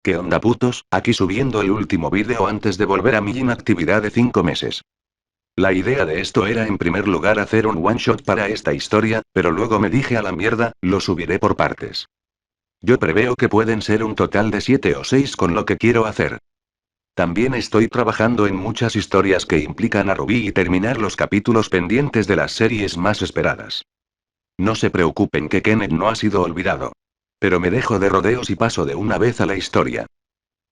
¿Qué onda putos? Aquí subiendo el último vídeo antes de volver a mi inactividad de 5 meses. La idea de esto era en primer lugar hacer un one shot para esta historia, pero luego me dije a la mierda, lo subiré por partes. Yo preveo que pueden ser un total de 7 o 6 con lo que quiero hacer. También estoy trabajando en muchas historias que implican a Ruby y terminar los capítulos pendientes de las series más esperadas. No se preocupen que Kenneth no ha sido olvidado. Pero me dejo de rodeos y paso de una vez a la historia.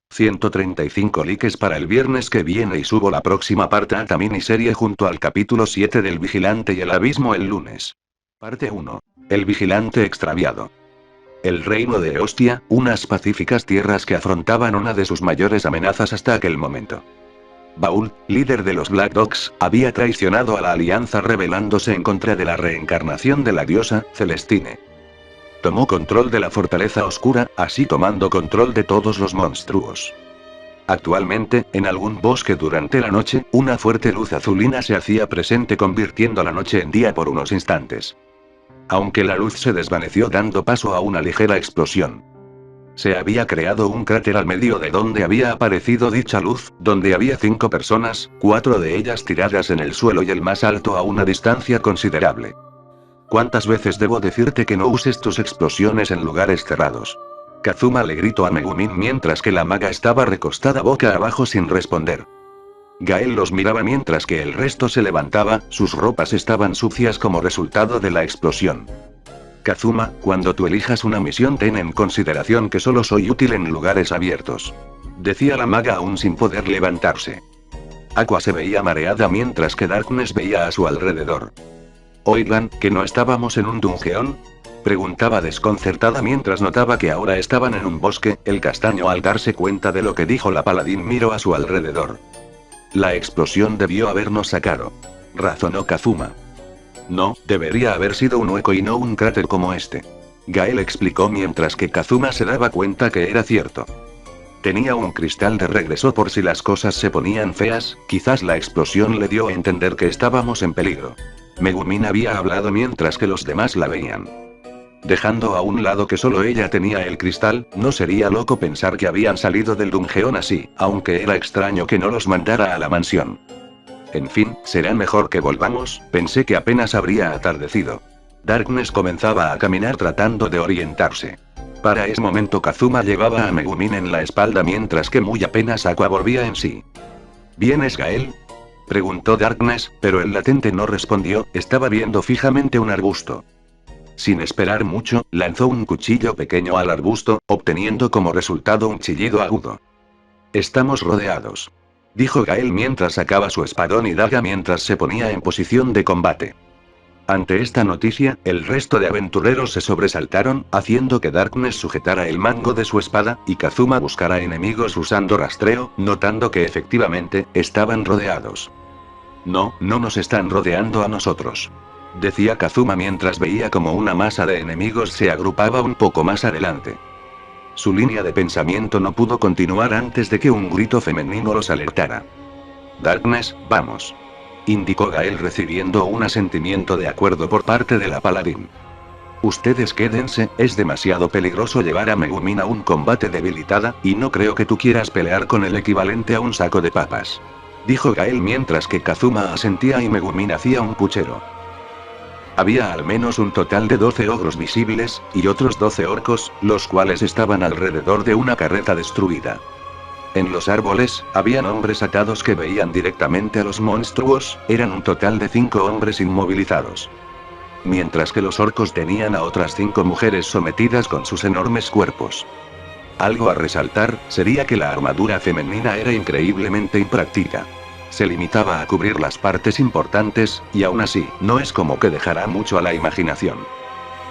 135 likes para el viernes que viene y subo la próxima parte a esta miniserie junto al capítulo 7 del Vigilante y el Abismo el lunes. Parte 1. El Vigilante extraviado. El reino de Ostia, unas pacíficas tierras que afrontaban una de sus mayores amenazas hasta aquel momento. Baul, líder de los Black Dogs, había traicionado a la Alianza rebelándose en contra de la reencarnación de la diosa, Celestine. Tomó control de la fortaleza oscura, así tomando control de todos los monstruos. Actualmente, en algún bosque durante la noche, una fuerte luz azulina se hacía presente convirtiendo la noche en día por unos instantes. Aunque la luz se desvaneció dando paso a una ligera explosión. Se había creado un cráter al medio de donde había aparecido dicha luz, donde había 5 personas, 4 de ellas tiradas en el suelo y el más alto a una distancia considerable. ¿Cuántas veces debo decirte que no uses tus explosiones en lugares cerrados? Kazuma le gritó a Megumin mientras que la maga estaba recostada boca abajo sin responder. Gael los miraba mientras que el resto se levantaba, sus ropas estaban sucias como resultado de la explosión. Kazuma, cuando tú elijas una misión ten en consideración que solo soy útil en lugares abiertos. Decía la maga aún sin poder levantarse. Aqua se veía mareada mientras que Darkness veía a su alrededor. Oigan, ¿que no estábamos en un dungeon? Preguntaba desconcertada mientras notaba que ahora estaban en un bosque, el castaño al darse cuenta de lo que dijo la paladín miró a su alrededor. La explosión debió habernos sacado. Razonó Kazuma. No, debería haber sido un hueco y no un cráter como este. Gael explicó mientras que Kazuma se daba cuenta que era cierto. Tenía un cristal de regreso por si las cosas se ponían feas, quizás la explosión le dio a entender que estábamos en peligro. Megumin había hablado mientras que los demás la veían. Dejando a un lado que solo ella tenía el cristal, no sería loco pensar que habían salido del dungeon así, aunque era extraño que no los mandara a la mansión. En fin, será mejor que volvamos, pensé que apenas habría atardecido. Darkness comenzaba a caminar tratando de orientarse. Para ese momento Kazuma llevaba a Megumin en la espalda mientras que muy apenas Aqua volvía en sí. ¿Vienes, Gael? Preguntó Darkness, pero el latente no respondió, estaba viendo fijamente un arbusto. Sin esperar mucho, lanzó un cuchillo pequeño al arbusto, obteniendo como resultado un chillido agudo. Estamos rodeados. Dijo Gael mientras sacaba su espadón y daga mientras se ponía en posición de combate. Ante esta noticia, el resto de aventureros se sobresaltaron, haciendo que Darkness sujetara el mango de su espada, y Kazuma buscara enemigos usando rastreo, notando que efectivamente, estaban rodeados. No, no nos están rodeando a nosotros. Decía Kazuma mientras veía como una masa de enemigos se agrupaba un poco más adelante. Su línea de pensamiento no pudo continuar antes de que un grito femenino los alertara. Darkness, vamos. Indicó Gael recibiendo un asentimiento de acuerdo por parte de la paladín. Ustedes quédense, es demasiado peligroso llevar a Megumin a un combate debilitada, y no creo que tú quieras pelear con el equivalente a un saco de papas. Dijo Gael mientras que Kazuma asentía y Megumin hacía un puchero. Había al menos un total de 12 ogros visibles, y otros 12 orcos, los cuales estaban alrededor de una carreta destruida. En los árboles, habían hombres atados que veían directamente a los monstruos, eran un total de 5 hombres inmovilizados. Mientras que los orcos tenían a otras 5 mujeres sometidas con sus enormes cuerpos. Algo a resaltar, sería que la armadura femenina era increíblemente impráctica. Se limitaba a cubrir las partes importantes, y aún así, no es como que dejará mucho a la imaginación.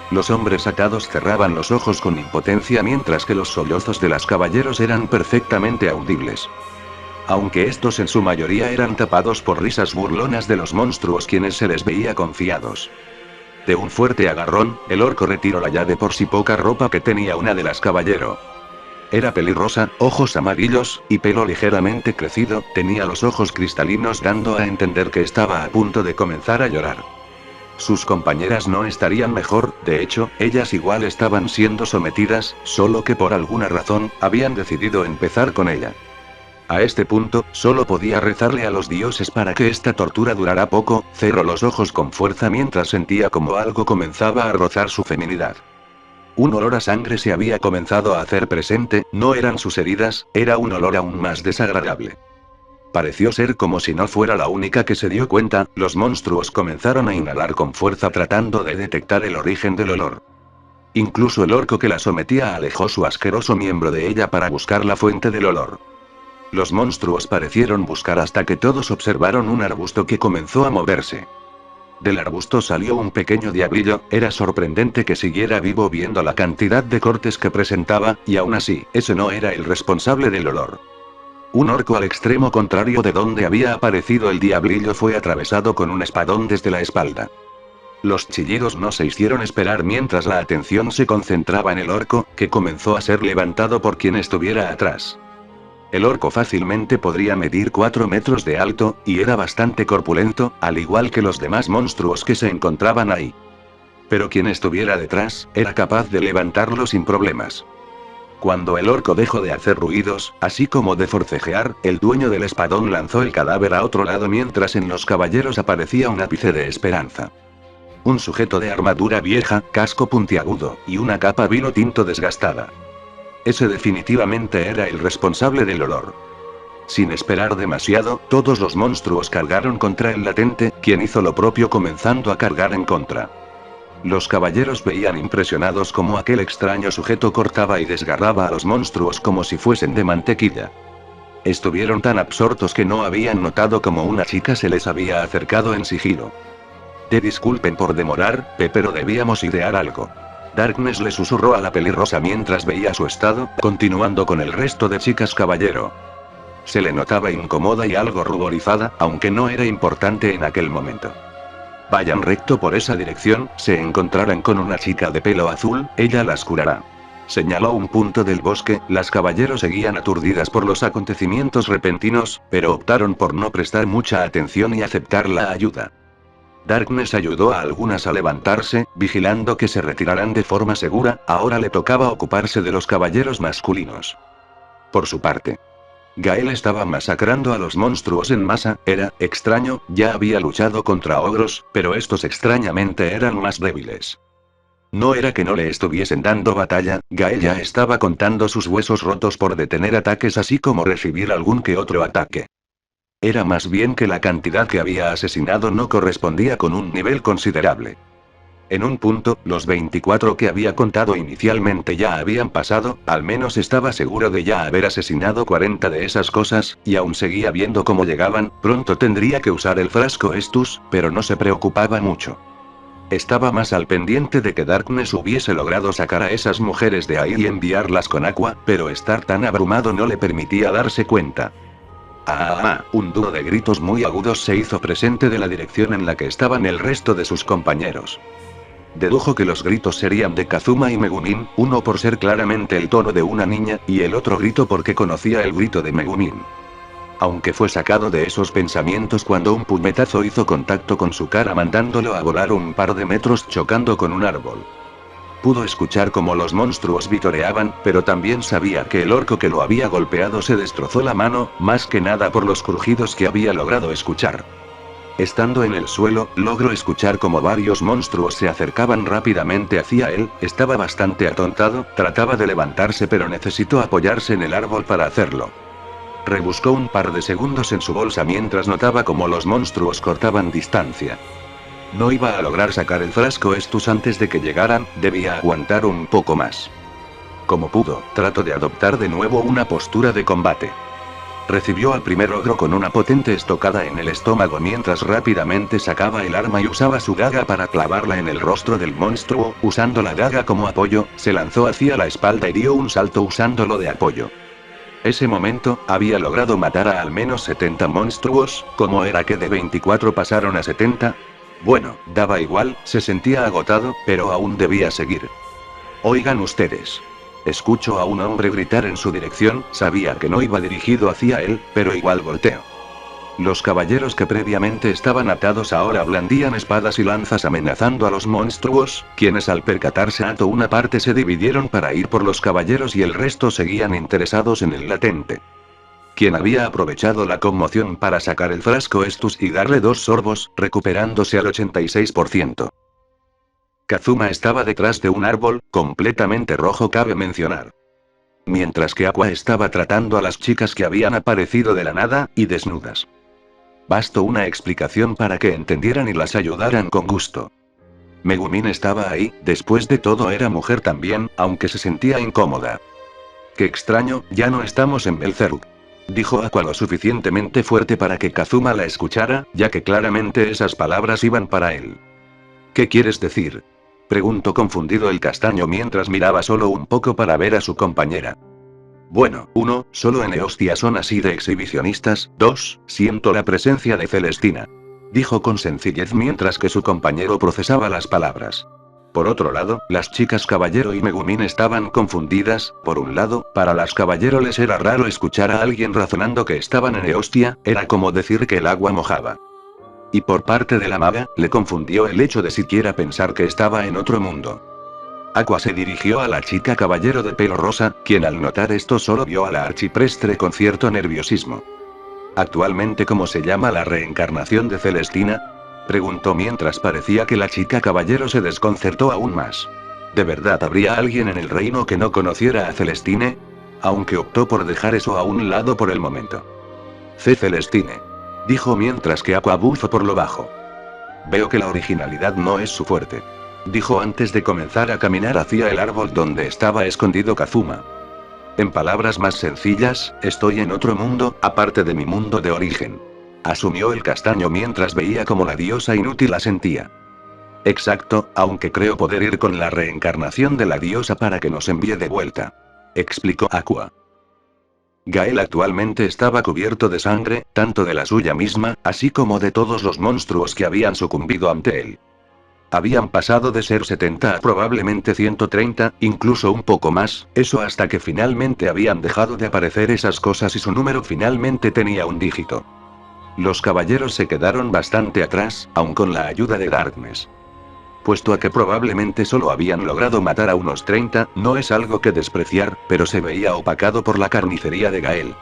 Los hombres atados cerraban los ojos con impotencia mientras que los sollozos de los caballeros eran perfectamente audibles. Aunque estos en su mayoría eran tapados por risas burlonas de los monstruos quienes se les veía confiados. De un fuerte agarrón, el orco retiró la ya de por sí poca ropa que tenía una de las caballero. Era pelirrosa, ojos amarillos, y pelo ligeramente crecido, tenía los ojos cristalinos dando a entender que estaba a punto de comenzar a llorar. Sus compañeras no estarían mejor, de hecho, ellas igual estaban siendo sometidas, solo que por alguna razón, habían decidido empezar con ella. A este punto, solo podía rezarle a los dioses para que esta tortura durara poco. Cerró los ojos con fuerza mientras sentía como algo comenzaba a rozar su feminidad. Un olor a sangre se había comenzado a hacer presente, no eran sus heridas, era un olor aún más desagradable. Pareció ser como si no fuera la única que se dio cuenta, los monstruos comenzaron a inhalar con fuerza tratando de detectar el origen del olor. Incluso el orco que la sometía alejó su asqueroso miembro de ella para buscar la fuente del olor. Los monstruos parecieron buscar hasta que todos observaron un arbusto que comenzó a moverse. Del arbusto salió un pequeño diablillo, era sorprendente que siguiera vivo viendo la cantidad de cortes que presentaba, y aún así, ese no era el responsable del olor. Un orco al extremo contrario de donde había aparecido el diablillo fue atravesado con un espadón desde la espalda. Los chillidos no se hicieron esperar mientras la atención se concentraba en el orco, que comenzó a ser levantado por quien estuviera atrás. El orco fácilmente podría medir 4 metros de alto, y era bastante corpulento, al igual que los demás monstruos que se encontraban ahí. Pero quien estuviera detrás, era capaz de levantarlo sin problemas. Cuando el orco dejó de hacer ruidos, así como de forcejear, el dueño del espadón lanzó el cadáver a otro lado mientras en los caballeros aparecía un ápice de esperanza. Un sujeto de armadura vieja, casco puntiagudo, y una capa vino tinto desgastada. Ese definitivamente era el responsable del olor. Sin esperar demasiado, todos los monstruos cargaron contra el latente, quien hizo lo propio comenzando a cargar en contra. Los caballeros veían impresionados cómo aquel extraño sujeto cortaba y desgarraba a los monstruos como si fuesen de mantequilla. Estuvieron tan absortos que no habían notado cómo una chica se les había acercado en sigilo. Te disculpen por demorar, pero debíamos idear algo. Darkness le susurró a la pelirrosa mientras veía su estado, continuando con el resto de chicas caballero. Se le notaba incómoda y algo ruborizada, aunque no era importante en aquel momento. Vayan recto por esa dirección, se encontrarán con una chica de pelo azul, ella las curará. Señaló un punto del bosque, las caballeros seguían aturdidas por los acontecimientos repentinos, pero optaron por no prestar mucha atención y aceptar la ayuda. Darkness ayudó a algunas a levantarse, vigilando que se retiraran de forma segura, ahora le tocaba ocuparse de los caballeros masculinos. Por su parte, Gael estaba masacrando a los monstruos en masa, era extraño, ya había luchado contra ogros, pero estos extrañamente eran más débiles. No era que no le estuviesen dando batalla, Gael ya estaba contando sus huesos rotos por detener ataques así como recibir algún que otro ataque. Era más bien que la cantidad que había asesinado no correspondía con un nivel considerable. En un punto, los 24 que había contado inicialmente ya habían pasado, al menos estaba seguro de ya haber asesinado 40 de esas cosas, y aún seguía viendo cómo llegaban, pronto tendría que usar el frasco Estus, pero no se preocupaba mucho. Estaba más al pendiente de que Darkness hubiese logrado sacar a esas mujeres de ahí y enviarlas con agua, pero estar tan abrumado no le permitía darse cuenta. Un dúo de gritos muy agudos se hizo presente de la dirección en la que estaban el resto de sus compañeros. Dedujo que los gritos serían de Kazuma y Megumin, uno por ser claramente el tono de una niña, y el otro grito porque conocía el grito de Megumin. Aunque fue sacado de esos pensamientos cuando un puñetazo hizo contacto con su cara mandándolo a volar un par de metros chocando con un árbol. Pudo escuchar cómo los monstruos vitoreaban, pero también sabía que el orco que lo había golpeado se destrozó la mano, más que nada por los crujidos que había logrado escuchar. Estando en el suelo, logró escuchar cómo varios monstruos se acercaban rápidamente hacia él, estaba bastante atontado, trataba de levantarse pero necesitó apoyarse en el árbol para hacerlo. Rebuscó un par de segundos en su bolsa mientras notaba cómo los monstruos cortaban distancia. No iba a lograr sacar el frasco Estus antes de que llegaran, debía aguantar un poco más. Como pudo, trató de adoptar de nuevo una postura de combate. Recibió al primer ogro con una potente estocada en el estómago mientras rápidamente sacaba el arma y usaba su daga para clavarla en el rostro del monstruo, usando la daga como apoyo, se lanzó hacia la espalda y dio un salto usándolo de apoyo. Ese momento, había logrado matar a al menos 70 monstruos, ¿cómo era que de 24 pasaron a 70? Bueno, daba igual, se sentía agotado, pero aún debía seguir. Oigan ustedes. Escucho a un hombre gritar en su dirección, sabía que no iba dirigido hacia él, pero igual volteó. Los caballeros que previamente estaban atados ahora blandían espadas y lanzas amenazando a los monstruos, quienes al percatarse Ato una parte se dividieron para ir por los caballeros y el resto seguían interesados en el latente. Quien había aprovechado la conmoción para sacar el frasco Estus y darle 2 sorbos, recuperándose al 86%. Kazuma estaba detrás de un árbol, completamente rojo cabe mencionar. Mientras que Aqua estaba tratando a las chicas que habían aparecido de la nada, y desnudas. Bastó una explicación para que entendieran y las ayudaran con gusto. Megumin estaba ahí, después de todo era mujer también, aunque se sentía incómoda. Qué extraño, ya no estamos en Belzeruk. Dijo Aqua lo suficientemente fuerte para que Kazuma la escuchara, ya que claramente esas palabras iban para él. ¿Qué quieres decir? Preguntó confundido el castaño mientras miraba solo un poco para ver a su compañera. Bueno, 1, solo en Eostia son así de exhibicionistas, 2, siento la presencia de Celestina. Dijo con sencillez mientras que su compañero procesaba las palabras. Por otro lado, las chicas caballero y Megumin estaban confundidas, por un lado, para las caballero les era raro escuchar a alguien razonando que estaban en Eostia, era como decir que el agua mojaba. Y por parte de la maga, le confundió el hecho de siquiera pensar que estaba en otro mundo. Aqua se dirigió a la chica caballero de pelo rosa, quien al notar esto solo vio a la archiprestre con cierto nerviosismo. ¿Actualmente cómo se llama la reencarnación de Celestina? Preguntó mientras parecía que la chica caballero se desconcertó aún más. ¿De verdad habría alguien en el reino que no conociera a Celestine? Aunque optó por dejar eso a un lado por el momento. Celestine. Dijo mientras que Aqua bufó por lo bajo. Veo que la originalidad no es su fuerte. Dijo antes de comenzar a caminar hacia el árbol donde estaba escondido Kazuma. En palabras más sencillas, estoy en otro mundo, aparte de mi mundo de origen. Asumió el castaño mientras veía cómo la diosa inútil asentía. Exacto, aunque creo poder ir con la reencarnación de la diosa para que nos envíe de vuelta. Explicó Aqua. Gael actualmente estaba cubierto de sangre, tanto de la suya misma, así como de todos los monstruos que habían sucumbido ante él. Habían pasado de ser 70 a probablemente 130, incluso un poco más, eso hasta que finalmente habían dejado de aparecer esas cosas y su número finalmente tenía un dígito. Los caballeros se quedaron bastante atrás, aun con la ayuda de Darkness. Puesto a que probablemente solo habían logrado matar a unos 30, no es algo que despreciar, pero se veía opacado por la carnicería de Gael.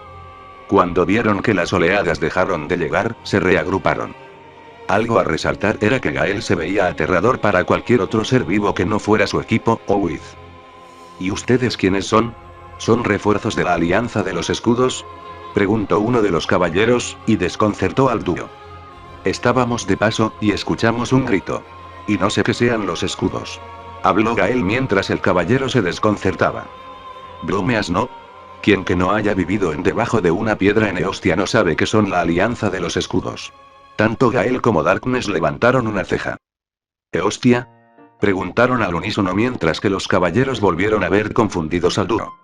Cuando vieron que las oleadas dejaron de llegar, se reagruparon. Algo a resaltar era que Gael se veía aterrador para cualquier otro ser vivo que no fuera su equipo, o Wiz. ¿Y ustedes quiénes son? ¿Son refuerzos de la Alianza de los Escudos? Preguntó uno de los caballeros, y desconcertó al dúo. Estábamos de paso, y escuchamos un grito. Y no sé qué sean los escudos. Habló Gael mientras el caballero se desconcertaba. ¿Bromeas no? Quien que no haya vivido en debajo de una piedra en Eostia no sabe qué son la Alianza de los Escudos. Tanto Gael como Darkness levantaron una ceja. ¿Eostia? Preguntaron al unísono mientras que los caballeros volvieron a ver confundidos al dúo.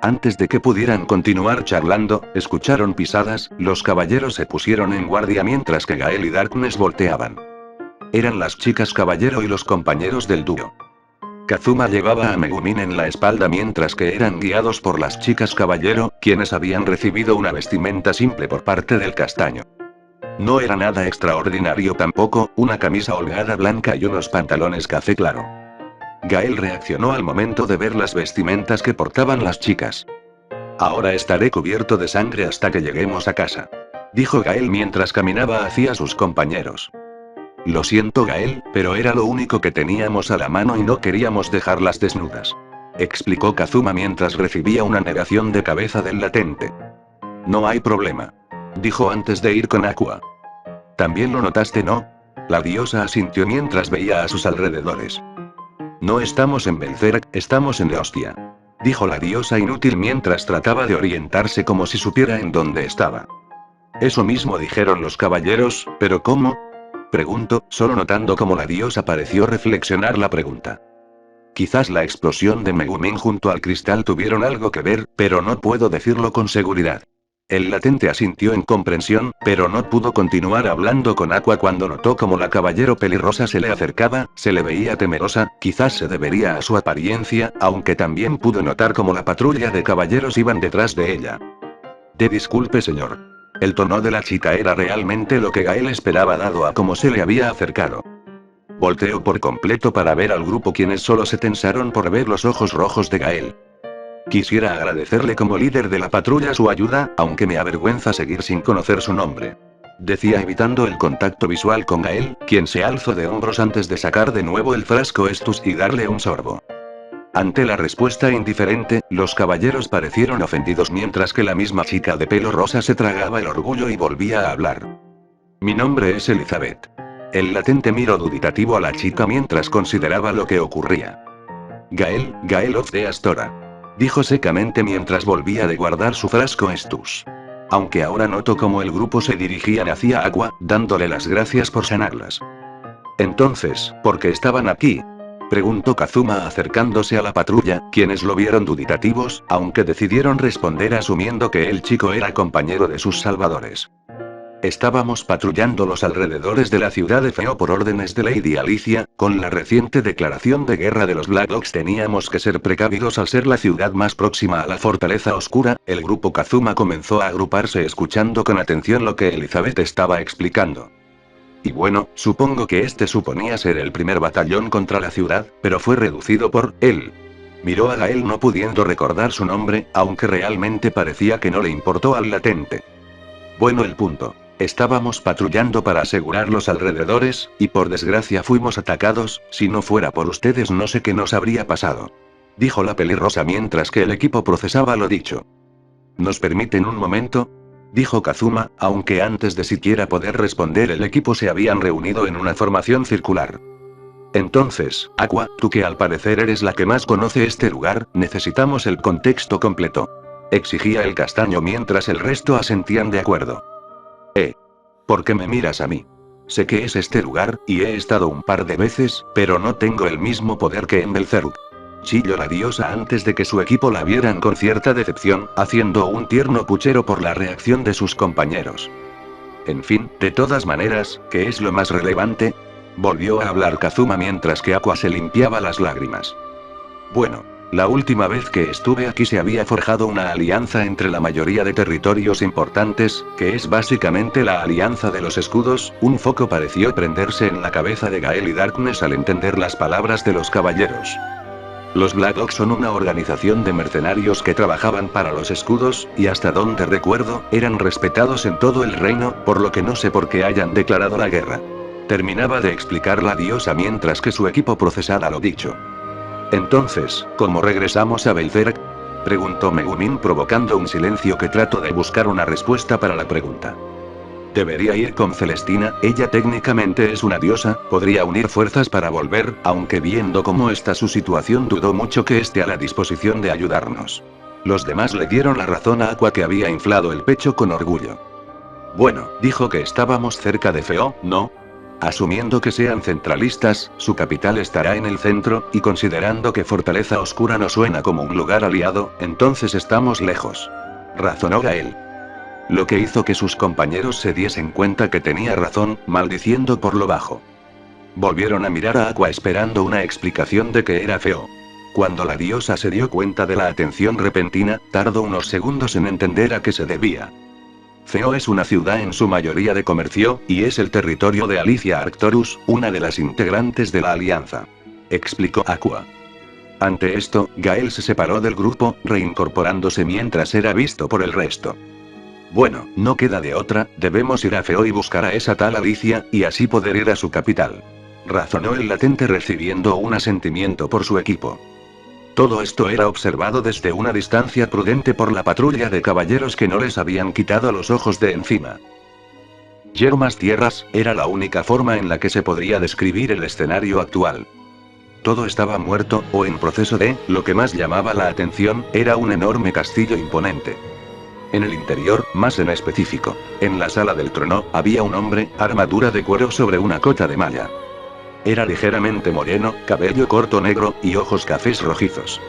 Antes de que pudieran continuar charlando, escucharon pisadas, los caballeros se pusieron en guardia mientras que Gael y Darkness volteaban. Eran las chicas caballero y los compañeros del dúo. Kazuma llevaba a Megumin en la espalda mientras que eran guiados por las chicas caballero, quienes habían recibido una vestimenta simple por parte del castaño. No era nada extraordinario tampoco, una camisa holgada blanca y unos pantalones café claro. Gael reaccionó al momento de ver las vestimentas que portaban las chicas. Ahora estaré cubierto de sangre hasta que lleguemos a casa. Dijo Gael mientras caminaba hacia sus compañeros. Lo siento Gael, pero era lo único que teníamos a la mano y no queríamos dejarlas desnudas. Explicó Kazuma mientras recibía una negación de cabeza del latente. No hay problema. Dijo antes de ir con Aqua. También lo notaste, ¿no? La diosa asintió mientras veía a sus alrededores. No estamos en Belzerk, estamos en Eostia. Dijo la diosa inútil mientras trataba de orientarse como si supiera en dónde estaba. Eso mismo dijeron los caballeros, pero ¿cómo? Preguntó, solo notando cómo la diosa pareció reflexionar la pregunta. Quizás la explosión de Megumin junto al cristal tuvieron algo que ver, pero no puedo decirlo con seguridad. El latente asintió en comprensión, pero no pudo continuar hablando con Aqua cuando notó como la caballero pelirrosa se le acercaba, se le veía temerosa, quizás se debería a su apariencia, aunque también pudo notar como la patrulla de caballeros iban detrás de ella. Disculpe señor. El tono de la chica era realmente lo que Gael esperaba dado a cómo se le había acercado. Volteó por completo para ver al grupo, quienes solo se tensaron por ver los ojos rojos de Gael. Quisiera agradecerle como líder de la patrulla su ayuda, aunque me avergüenza seguir sin conocer su nombre. Decía evitando el contacto visual con Gael, quien se alzó de hombros antes de sacar de nuevo el frasco Estus y darle un sorbo. Ante la respuesta indiferente, los caballeros parecieron ofendidos mientras que la misma chica de pelo rosa se tragaba el orgullo y volvía a hablar. Mi nombre es Elizabeth. El latente miró dubitativo a la chica mientras consideraba lo que ocurría. Gael of de Astora. Dijo secamente mientras volvía de guardar su frasco Estus. Aunque ahora notó cómo el grupo se dirigían hacia Aqua, dándole las gracias por sanarlas. Entonces, ¿por qué estaban aquí? Preguntó Kazuma acercándose a la patrulla, quienes lo vieron dubitativos, aunque decidieron responder asumiendo que el chico era compañero de sus salvadores. Estábamos patrullando los alrededores de la ciudad de Feo por órdenes de Lady Alicia. Con la reciente declaración de guerra de los Black Dogs teníamos que ser precavidos al ser la ciudad más próxima a la fortaleza oscura. El grupo Kazuma comenzó a agruparse escuchando con atención lo que Elizabeth estaba explicando. Y bueno, supongo que este suponía ser el primer batallón contra la ciudad, pero fue reducido por él. Miró a Gael no pudiendo recordar su nombre, aunque realmente parecía que no le importó al latente. Bueno, el punto. Estábamos patrullando para asegurar los alrededores, y por desgracia fuimos atacados. Si no fuera por ustedes no sé qué nos habría pasado. Dijo la pelirrosa mientras que el equipo procesaba lo dicho. ¿Nos permiten un momento? Dijo Kazuma, aunque antes de siquiera poder responder el equipo se habían reunido en una formación circular. Entonces, Aqua, tú que al parecer eres la que más conoce este lugar, necesitamos el contexto completo. Exigía el castaño mientras el resto asentían de acuerdo. ¿Por qué me miras a mí? Sé que es este lugar, y he estado un par de veces, pero no tengo el mismo poder que en Belzerub. Chilló la diosa antes de que su equipo la vieran con cierta decepción, haciendo un tierno puchero por la reacción de sus compañeros. En fin, de todas maneras, ¿qué es lo más relevante? Volvió a hablar Kazuma mientras que Aqua se limpiaba las lágrimas. Bueno. La última vez que estuve aquí se había forjado una alianza entre la mayoría de territorios importantes, que es básicamente la alianza de los escudos. Un foco pareció prenderse en la cabeza de Gael y Darkness al entender las palabras de los caballeros. Los Black Dogs son una organización de mercenarios que trabajaban para los escudos, y hasta donde recuerdo, eran respetados en todo el reino, por lo que no sé por qué hayan declarado la guerra. Terminaba de explicar la diosa mientras que su equipo procesaba lo dicho. Entonces, ¿cómo regresamos a Belzerk? Preguntó Megumin provocando un silencio que trató de buscar una respuesta para la pregunta. Debería ir con Celestina, ella técnicamente es una diosa, podría unir fuerzas para volver, aunque viendo cómo está su situación dudó mucho que esté a la disposición de ayudarnos. Los demás le dieron la razón a Aqua, que había inflado el pecho con orgullo. Bueno, dijo que estábamos cerca de Feo, ¿no? Asumiendo que sean centralistas, su capital estará en el centro, y considerando que Fortaleza Oscura no suena como un lugar aliado, entonces estamos lejos. Razonó Gael. Lo que hizo que sus compañeros se diesen cuenta que tenía razón, maldiciendo por lo bajo. Volvieron a mirar a Aqua esperando una explicación de que era Feo. Cuando la diosa se dio cuenta de la atención repentina, tardó unos segundos en entender a qué se debía. Feo es una ciudad en su mayoría de comercio, y es el territorio de Alicia Arcturus, una de las integrantes de la alianza. Explicó Aqua. Ante esto, Gael se separó del grupo, reincorporándose mientras era visto por el resto. Bueno, no queda de otra, debemos ir a Feo y buscar a esa tal Alicia, y así poder ir a su capital. Razonó el latente recibiendo un asentimiento por su equipo. Todo esto era observado desde una distancia prudente por la patrulla de caballeros que no les habían quitado los ojos de encima. Yermas tierras, era la única forma en la que se podría describir el escenario actual. Todo estaba muerto, o en proceso de. Lo que más llamaba la atención, era un enorme castillo imponente. En el interior, más en específico, en la sala del trono, había un hombre, armadura de cuero sobre una cota de malla. Era ligeramente moreno, cabello corto negro, y ojos cafés rojizos.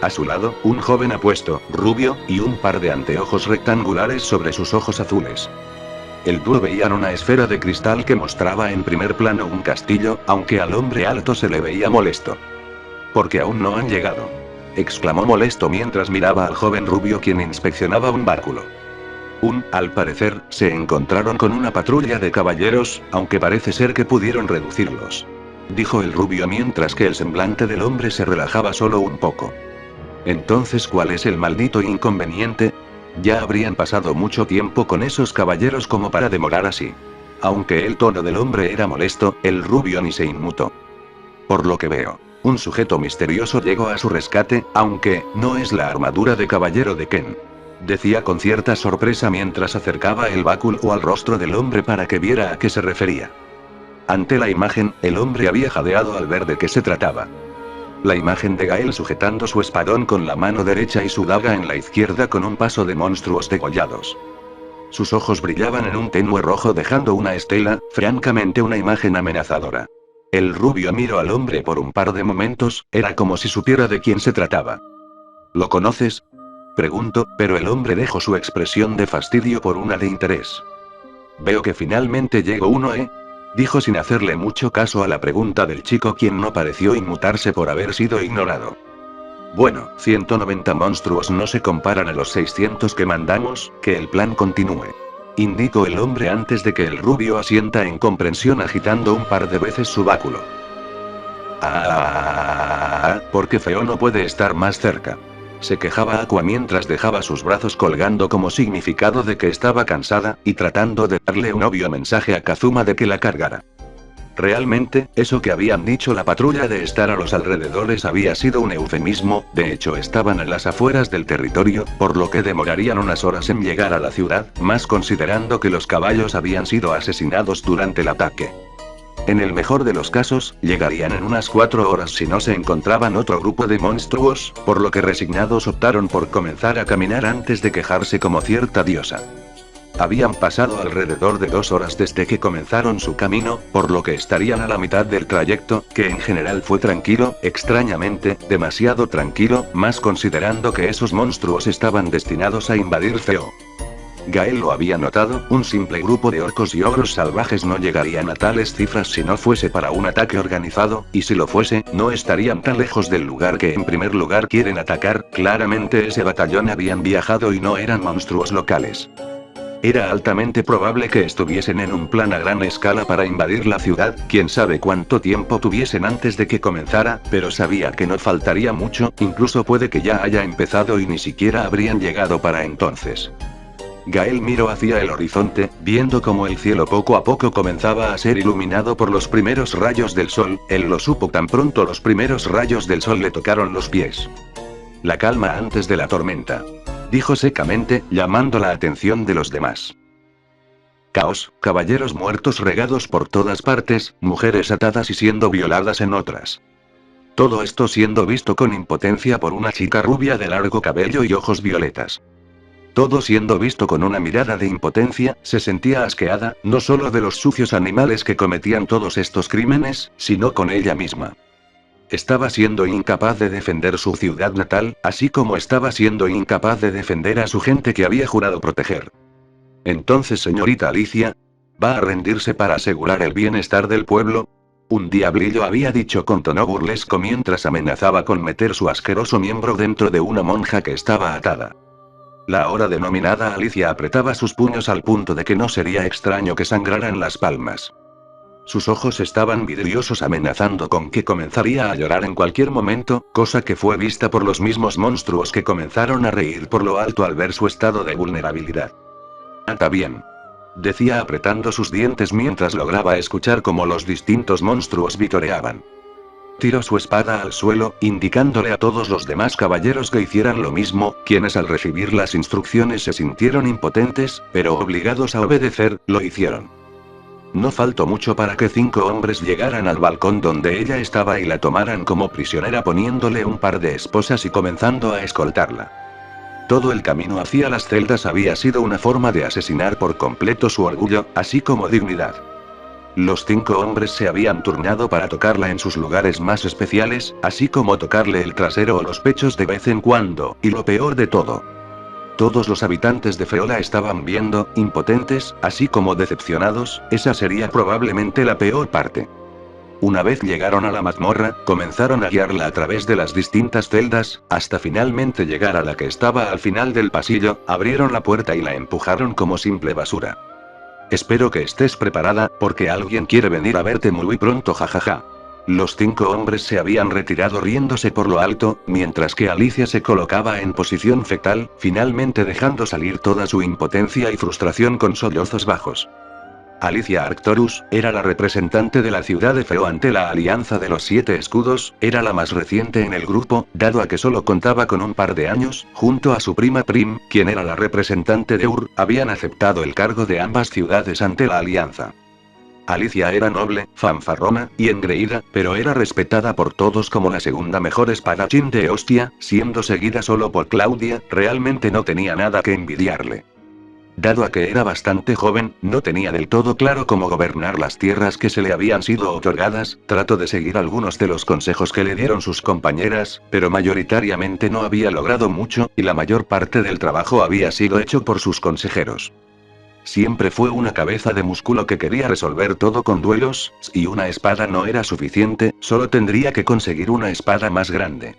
A su lado, un joven apuesto, rubio, y un par de anteojos rectangulares sobre sus ojos azules. El dúo veían una esfera de cristal que mostraba en primer plano un castillo, aunque al hombre alto se le veía molesto. «Porque aún no han llegado», exclamó molesto mientras miraba al joven rubio quien inspeccionaba un báculo. Al parecer, se encontraron con una patrulla de caballeros, aunque parece ser que pudieron reducirlos. Dijo el rubio mientras que el semblante del hombre se relajaba solo un poco. Entonces, ¿cuál es el maldito inconveniente? Ya habrían pasado mucho tiempo con esos caballeros como para demorar así. Aunque el tono del hombre era molesto, el rubio ni se inmutó. Por lo que veo, un sujeto misterioso llegó a su rescate, aunque no es la armadura de caballero de Ken. Decía con cierta sorpresa mientras acercaba el báculo al rostro del hombre para que viera a qué se refería. Ante la imagen, el hombre había jadeado al ver de qué se trataba. La imagen de Gael sujetando su espadón con la mano derecha y su daga en la izquierda con un paso de monstruos degollados. Sus ojos brillaban en un tenue rojo dejando una estela, francamente una imagen amenazadora. El rubio miró al hombre por un par de momentos, era como si supiera de quién se trataba. ¿Lo conoces? Preguntó, pero el hombre dejó su expresión de fastidio por una de interés. Veo que finalmente llegó uno, dijo sin hacerle mucho caso a la pregunta del chico, quien no pareció inmutarse por haber sido ignorado. Bueno, 190 monstruos no se comparan a los 600 que mandamos, que el plan continúe. Indicó el hombre antes de que el rubio asienta en comprensión agitando un par de veces su báculo. Porque feo no puede estar más cerca. Se quejaba Aqua mientras dejaba sus brazos colgando como significado de que estaba cansada, y tratando de darle un obvio mensaje a Kazuma de que la cargara. Realmente, eso que habían dicho la patrulla de estar a los alrededores había sido un eufemismo, de hecho estaban en las afueras del territorio, por lo que demorarían unas horas en llegar a la ciudad, más considerando que los caballos habían sido asesinados durante el ataque. En el mejor de los casos, llegarían en unas 4 horas si no se encontraban otro grupo de monstruos, por lo que resignados optaron por comenzar a caminar antes de quejarse como cierta diosa. Habían pasado alrededor de 2 horas desde que comenzaron su camino, por lo que estarían a la mitad del trayecto, que en general fue tranquilo, extrañamente, demasiado tranquilo, más considerando que esos monstruos estaban destinados a invadir Feo. Gael lo había notado, un simple grupo de orcos y ogros salvajes no llegarían a tales cifras si no fuese para un ataque organizado, y si lo fuese, no estarían tan lejos del lugar que en primer lugar quieren atacar, claramente ese batallón habían viajado y no eran monstruos locales. Era altamente probable que estuviesen en un plan a gran escala para invadir la ciudad, quién sabe cuánto tiempo tuviesen antes de que comenzara, pero sabía que no faltaría mucho, incluso puede que ya haya empezado y ni siquiera habrían llegado para entonces. Gael miró hacia el horizonte, viendo cómo el cielo poco a poco comenzaba a ser iluminado por los primeros rayos del sol, él lo supo tan pronto los primeros rayos del sol le tocaron los pies. La calma antes de la tormenta, dijo secamente, llamando la atención de los demás. Caos, caballeros muertos regados por todas partes, mujeres atadas y siendo violadas en otras. Todo esto siendo visto con impotencia por una chica rubia de largo cabello y ojos violetas. Todo siendo visto con una mirada de impotencia, se sentía asqueada, no solo de los sucios animales que cometían todos estos crímenes, sino con ella misma. Estaba siendo incapaz de defender su ciudad natal, así como estaba siendo incapaz de defender a su gente que había jurado proteger. Entonces, señorita Alicia, ¿va a rendirse para asegurar el bienestar del pueblo? Un diablillo había dicho con tono burlesco mientras amenazaba con meter su asqueroso miembro dentro de una monja que estaba atada. La ahora denominada Alicia apretaba sus puños al punto de que no sería extraño que sangraran las palmas. Sus ojos estaban vidriosos amenazando con que comenzaría a llorar en cualquier momento, cosa que fue vista por los mismos monstruos que comenzaron a reír por lo alto al ver su estado de vulnerabilidad. «Está bien», decía apretando sus dientes mientras lograba escuchar cómo los distintos monstruos vitoreaban. Tiró su espada al suelo, indicándole a todos los demás caballeros que hicieran lo mismo, quienes al recibir las instrucciones se sintieron impotentes, pero obligados a obedecer, lo hicieron. No faltó mucho para que 5 hombres llegaran al balcón donde ella estaba y la tomaran como prisionera poniéndole un par de esposas y comenzando a escoltarla. Todo el camino hacia las celdas había sido una forma de asesinar por completo su orgullo, así como dignidad. Los 5 hombres se habían turnado para tocarla en sus lugares más especiales, así como tocarle el trasero o los pechos de vez en cuando, y lo peor de todo. Todos los habitantes de Feola estaban viendo, impotentes, así como decepcionados, esa sería probablemente la peor parte. Una vez llegaron a la mazmorra, comenzaron a guiarla a través de las distintas celdas, hasta finalmente llegar a la que estaba al final del pasillo, abrieron la puerta y la empujaron como simple basura. Espero que estés preparada, porque alguien quiere venir a verte muy pronto, jajaja. Los 5 hombres se habían retirado riéndose por lo alto, mientras que Alicia se colocaba en posición fetal, finalmente dejando salir toda su impotencia y frustración con sollozos bajos. Alicia Arcturus, era la representante de la ciudad de Feo ante la Alianza de los 7 Escudos, era la más reciente en el grupo, dado a que solo contaba con un par de años, junto a su prima Prim, quien era la representante de Ur, habían aceptado el cargo de ambas ciudades ante la Alianza. Alicia era noble, fanfarrona y engreída, pero era respetada por todos como la segunda mejor espadachín de Ostia, siendo seguida solo por Claudia, realmente no tenía nada que envidiarle. Dado a que era bastante joven, no tenía del todo claro cómo gobernar las tierras que se le habían sido otorgadas, trató de seguir algunos de los consejos que le dieron sus compañeras, pero mayoritariamente no había logrado mucho, y la mayor parte del trabajo había sido hecho por sus consejeros. Siempre fue una cabeza de músculo que quería resolver todo con duelos, y una espada no era suficiente, solo tendría que conseguir una espada más grande.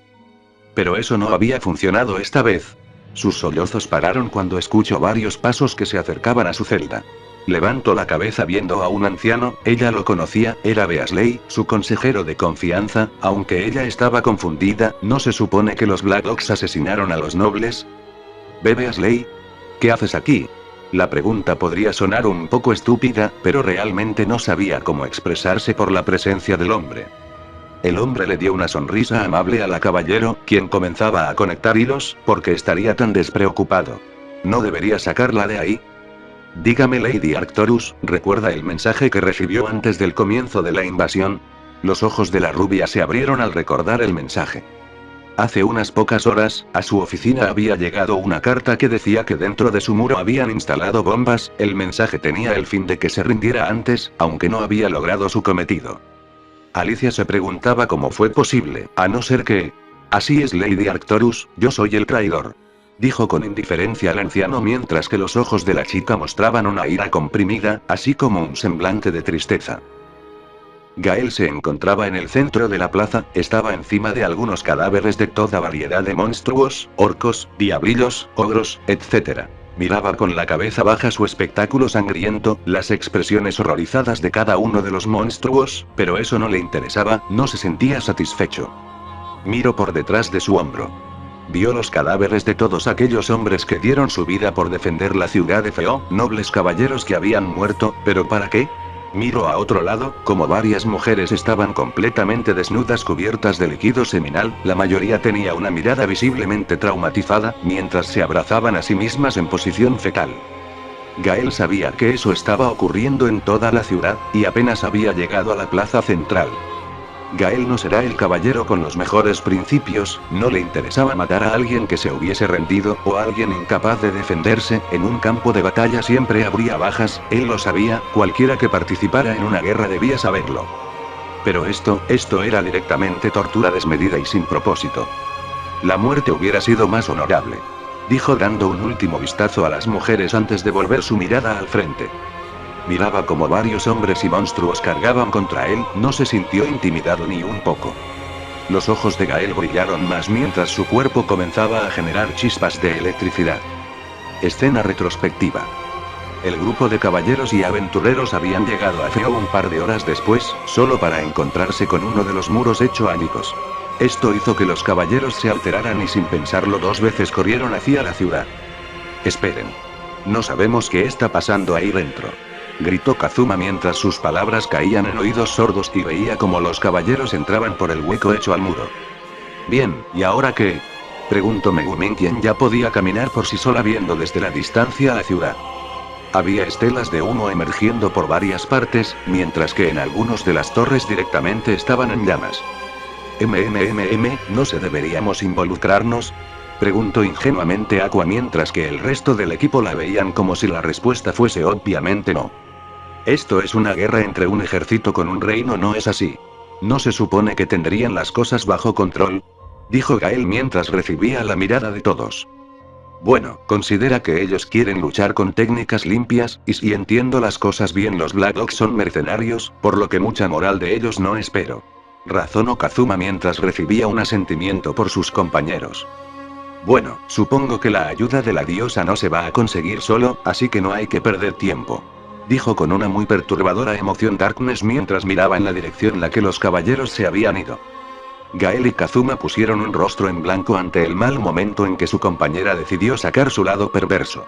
Pero eso no había funcionado esta vez. Sus sollozos pararon cuando escuchó varios pasos que se acercaban a su celda. Levantó la cabeza viendo a un anciano, ella lo conocía, era Beasley, su consejero de confianza, aunque ella estaba confundida, ¿no se supone que los Blackhawks asesinaron a los nobles? ¿Ve Beasley? ¿Qué haces aquí? La pregunta podría sonar un poco estúpida, pero realmente no sabía cómo expresarse por la presencia del hombre. El hombre le dio una sonrisa amable a la caballero, quien comenzaba a conectar hilos, porque estaría tan despreocupado. ¿No debería sacarla de ahí? Dígame, Lady Arcturus, ¿recuerda el mensaje que recibió antes del comienzo de la invasión? Los ojos de la rubia se abrieron al recordar el mensaje. Hace unas pocas horas, a su oficina había llegado una carta que decía que dentro de su muro habían instalado bombas, el mensaje tenía el fin de que se rindiera antes, aunque no había logrado su cometido. Alicia se preguntaba cómo fue posible, a no ser que... Así es, Lady Arcturus, yo soy el traidor. Dijo con indiferencia el anciano mientras que los ojos de la chica mostraban una ira comprimida, así como un semblante de tristeza. Gael se encontraba en el centro de la plaza, estaba encima de algunos cadáveres de toda variedad de monstruos, orcos, diablillos, ogros, etc. Miraba con la cabeza baja su espectáculo sangriento, las expresiones horrorizadas de cada uno de los monstruos, pero eso no le interesaba, no se sentía satisfecho. Miró por detrás de su hombro. Vio los cadáveres de todos aquellos hombres que dieron su vida por defender la ciudad de Feo, nobles caballeros que habían muerto, ¿pero para qué? Miró a otro lado, como varias mujeres estaban completamente desnudas cubiertas de líquido seminal, la mayoría tenía una mirada visiblemente traumatizada, mientras se abrazaban a sí mismas en posición fetal. Gael sabía que eso estaba ocurriendo en toda la ciudad, y apenas había llegado a la plaza central. Gael no será el caballero con los mejores principios, no le interesaba matar a alguien que se hubiese rendido, o a alguien incapaz de defenderse, en un campo de batalla siempre habría bajas, él lo sabía, cualquiera que participara en una guerra debía saberlo. Pero esto era directamente tortura desmedida y sin propósito. La muerte hubiera sido más honorable. Dijo dando un último vistazo a las mujeres antes de volver su mirada al frente. Miraba como varios hombres y monstruos cargaban contra él, no se sintió intimidado ni un poco. Los ojos de Gael brillaron más mientras su cuerpo comenzaba a generar chispas de electricidad. Escena retrospectiva. El grupo de caballeros y aventureros habían llegado a Feo un par de horas después, solo para encontrarse con uno de los muros hecho añicos. Esto hizo que los caballeros se alteraran y sin pensarlo 2 veces corrieron hacia la ciudad. Esperen. No sabemos qué está pasando ahí dentro. Gritó Kazuma mientras sus palabras caían en oídos sordos y veía como los caballeros entraban por el hueco hecho al muro. Bien, ¿y ahora qué? Preguntó Megumin, quien ya podía caminar por sí sola viendo desde la distancia la ciudad. Había estelas de humo emergiendo por varias partes, mientras que en algunos de las torres directamente estaban en llamas. ¿No se deberíamos involucrarnos? Preguntó ingenuamente Aqua mientras que el resto del equipo la veían como si la respuesta fuese obviamente no. Esto es una guerra entre un ejército con un reino, ¿no es así? ¿No se supone que tendrían las cosas bajo control? Dijo Gael mientras recibía la mirada de todos. Bueno, considera que ellos quieren luchar con técnicas limpias, y si entiendo las cosas bien, los Black Dogs son mercenarios, por lo que mucha moral de ellos no espero. Razonó Kazuma mientras recibía un asentimiento por sus compañeros. Bueno, supongo que la ayuda de la diosa no se va a conseguir solo, así que no hay que perder tiempo. Dijo con una muy perturbadora emoción Darkness mientras miraba en la dirección en la que los caballeros se habían ido. Gael y Kazuma pusieron un rostro en blanco ante el mal momento en que su compañera decidió sacar su lado perverso.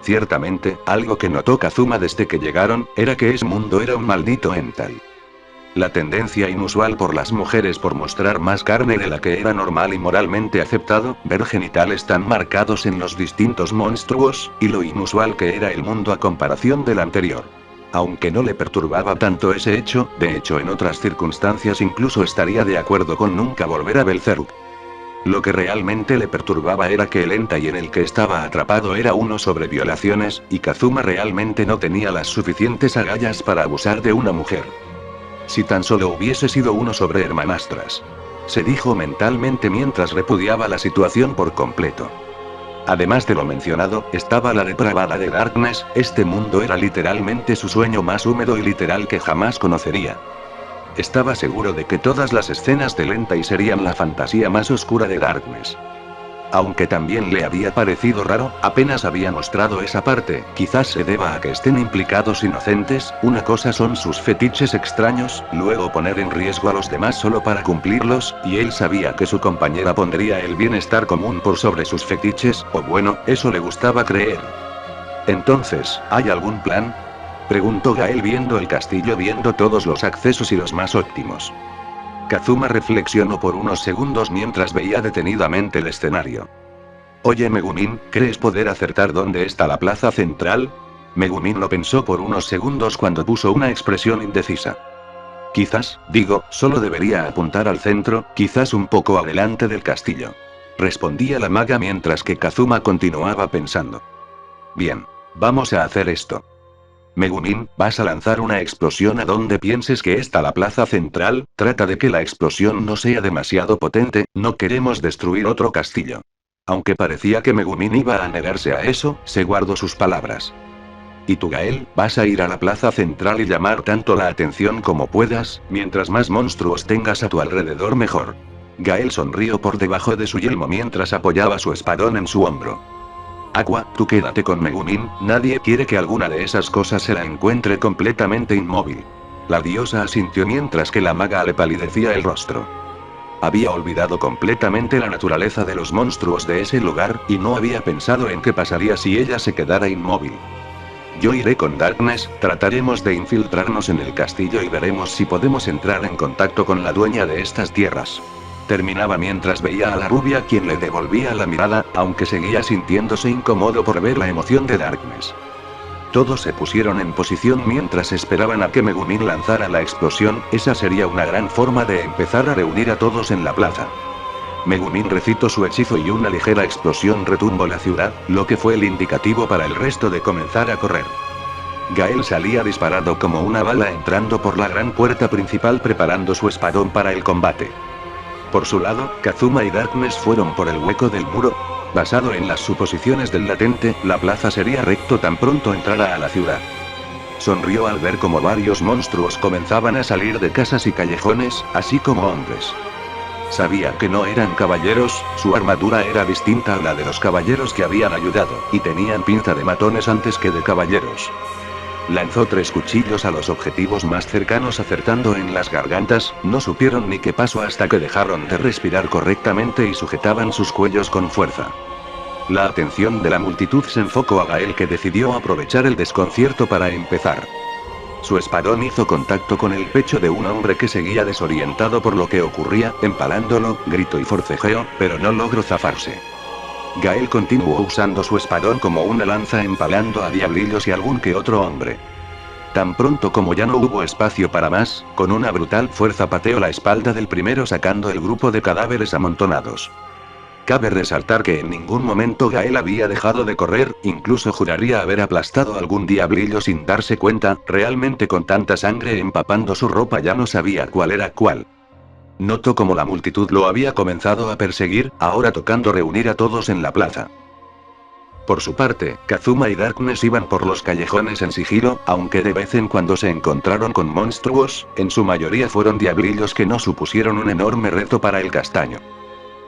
Ciertamente, algo que notó Kazuma desde que llegaron, era que ese mundo era un maldito hentai. La tendencia inusual por las mujeres por mostrar más carne de la que era normal y moralmente aceptado, ver genitales tan marcados en los distintos monstruos, y lo inusual que era el mundo a comparación del anterior. Aunque no le perturbaba tanto ese hecho, de hecho en otras circunstancias incluso estaría de acuerdo con nunca volver a Belzerk. Lo que realmente le perturbaba era que el hentai en el que estaba atrapado era uno sobre violaciones, y Kazuma realmente no tenía las suficientes agallas para abusar de una mujer. Si tan solo hubiese sido uno sobre hermanastras. Se dijo mentalmente mientras repudiaba la situación por completo. Además de lo mencionado, estaba la depravada de Darkness, este mundo era literalmente su sueño más húmedo y literal que jamás conocería. Estaba seguro de que todas las escenas de hentai serían la fantasía más oscura de Darkness. Aunque también le había parecido raro, apenas había mostrado esa parte, quizás se deba a que estén implicados inocentes, una cosa son sus fetiches extraños, luego poner en riesgo a los demás solo para cumplirlos, y él sabía que su compañera pondría el bienestar común por sobre sus fetiches, o bueno, eso le gustaba creer. Entonces, ¿hay algún plan? Preguntó Gael viendo el castillo, viendo todos los accesos y los más óptimos. Kazuma reflexionó por unos segundos mientras veía detenidamente el escenario. Oye Megumin, ¿crees poder acertar dónde está la plaza central? Megumin lo pensó por unos segundos cuando puso una expresión indecisa. Quizás, solo debería apuntar al centro, quizás un poco adelante del castillo. Respondía la maga mientras que Kazuma continuaba pensando. Bien, vamos a hacer esto. Megumin, vas a lanzar una explosión a donde pienses que está la plaza central, trata de que la explosión no sea demasiado potente, no queremos destruir otro castillo. Aunque parecía que Megumin iba a negarse a eso, se guardó sus palabras. Y tú Gael, vas a ir a la plaza central y llamar tanto la atención como puedas, mientras más monstruos tengas a tu alrededor mejor. Gael sonrió por debajo de su yelmo mientras apoyaba su espadón en su hombro. Aqua, tú quédate con Megumin, nadie quiere que alguna de esas cosas se la encuentre completamente inmóvil. La diosa asintió mientras que la maga le palidecía el rostro. Había olvidado completamente la naturaleza de los monstruos de ese lugar, y no había pensado en qué pasaría si ella se quedara inmóvil. Yo iré con Darkness, trataremos de infiltrarnos en el castillo y veremos si podemos entrar en contacto con la dueña de estas tierras. Terminaba mientras veía a la rubia quien le devolvía la mirada, aunque seguía sintiéndose incómodo por ver la emoción de Darkness. Todos se pusieron en posición mientras esperaban a que Megumin lanzara la explosión, esa sería una gran forma de empezar a reunir a todos en la plaza. Megumin recitó su hechizo y una ligera explosión retumbó la ciudad, lo que fue el indicativo para el resto de comenzar a correr. Gael salía disparado como una bala entrando por la gran puerta principal preparando su espadón para el combate. Por su lado, Kazuma y Darkness fueron por el hueco del muro. Basado en las suposiciones del latente, la plaza sería recto tan pronto entrara a la ciudad. Sonrió al ver cómo varios monstruos comenzaban a salir de casas y callejones, así como hombres. Sabía que no eran caballeros, su armadura era distinta a la de los caballeros que habían ayudado, y tenían pinta de matones antes que de caballeros. Lanzó 3 cuchillos a los objetivos más cercanos acertando en las gargantas, no supieron ni qué pasó hasta que dejaron de respirar correctamente y sujetaban sus cuellos con fuerza. La atención de la multitud se enfocó a Gael que decidió aprovechar el desconcierto para empezar. Su espadón hizo contacto con el pecho de un hombre que seguía desorientado por lo que ocurría, empalándolo, gritó y forcejeó, pero no logró zafarse. Gael continuó usando su espadón como una lanza empalando a diablillos y algún que otro hombre. Tan pronto como ya no hubo espacio para más, con una brutal fuerza pateó la espalda del primero sacando el grupo de cadáveres amontonados. Cabe resaltar que en ningún momento Gael había dejado de correr, incluso juraría haber aplastado algún diablillo sin darse cuenta, realmente con tanta sangre empapando su ropa ya no sabía cuál era cuál. Notó como la multitud lo había comenzado a perseguir, ahora tocando reunir a todos en la plaza. Por su parte, Kazuma y Darkness iban por los callejones en sigilo, aunque de vez en cuando se encontraron con monstruos, en su mayoría fueron diablillos que no supusieron un enorme reto para el castaño.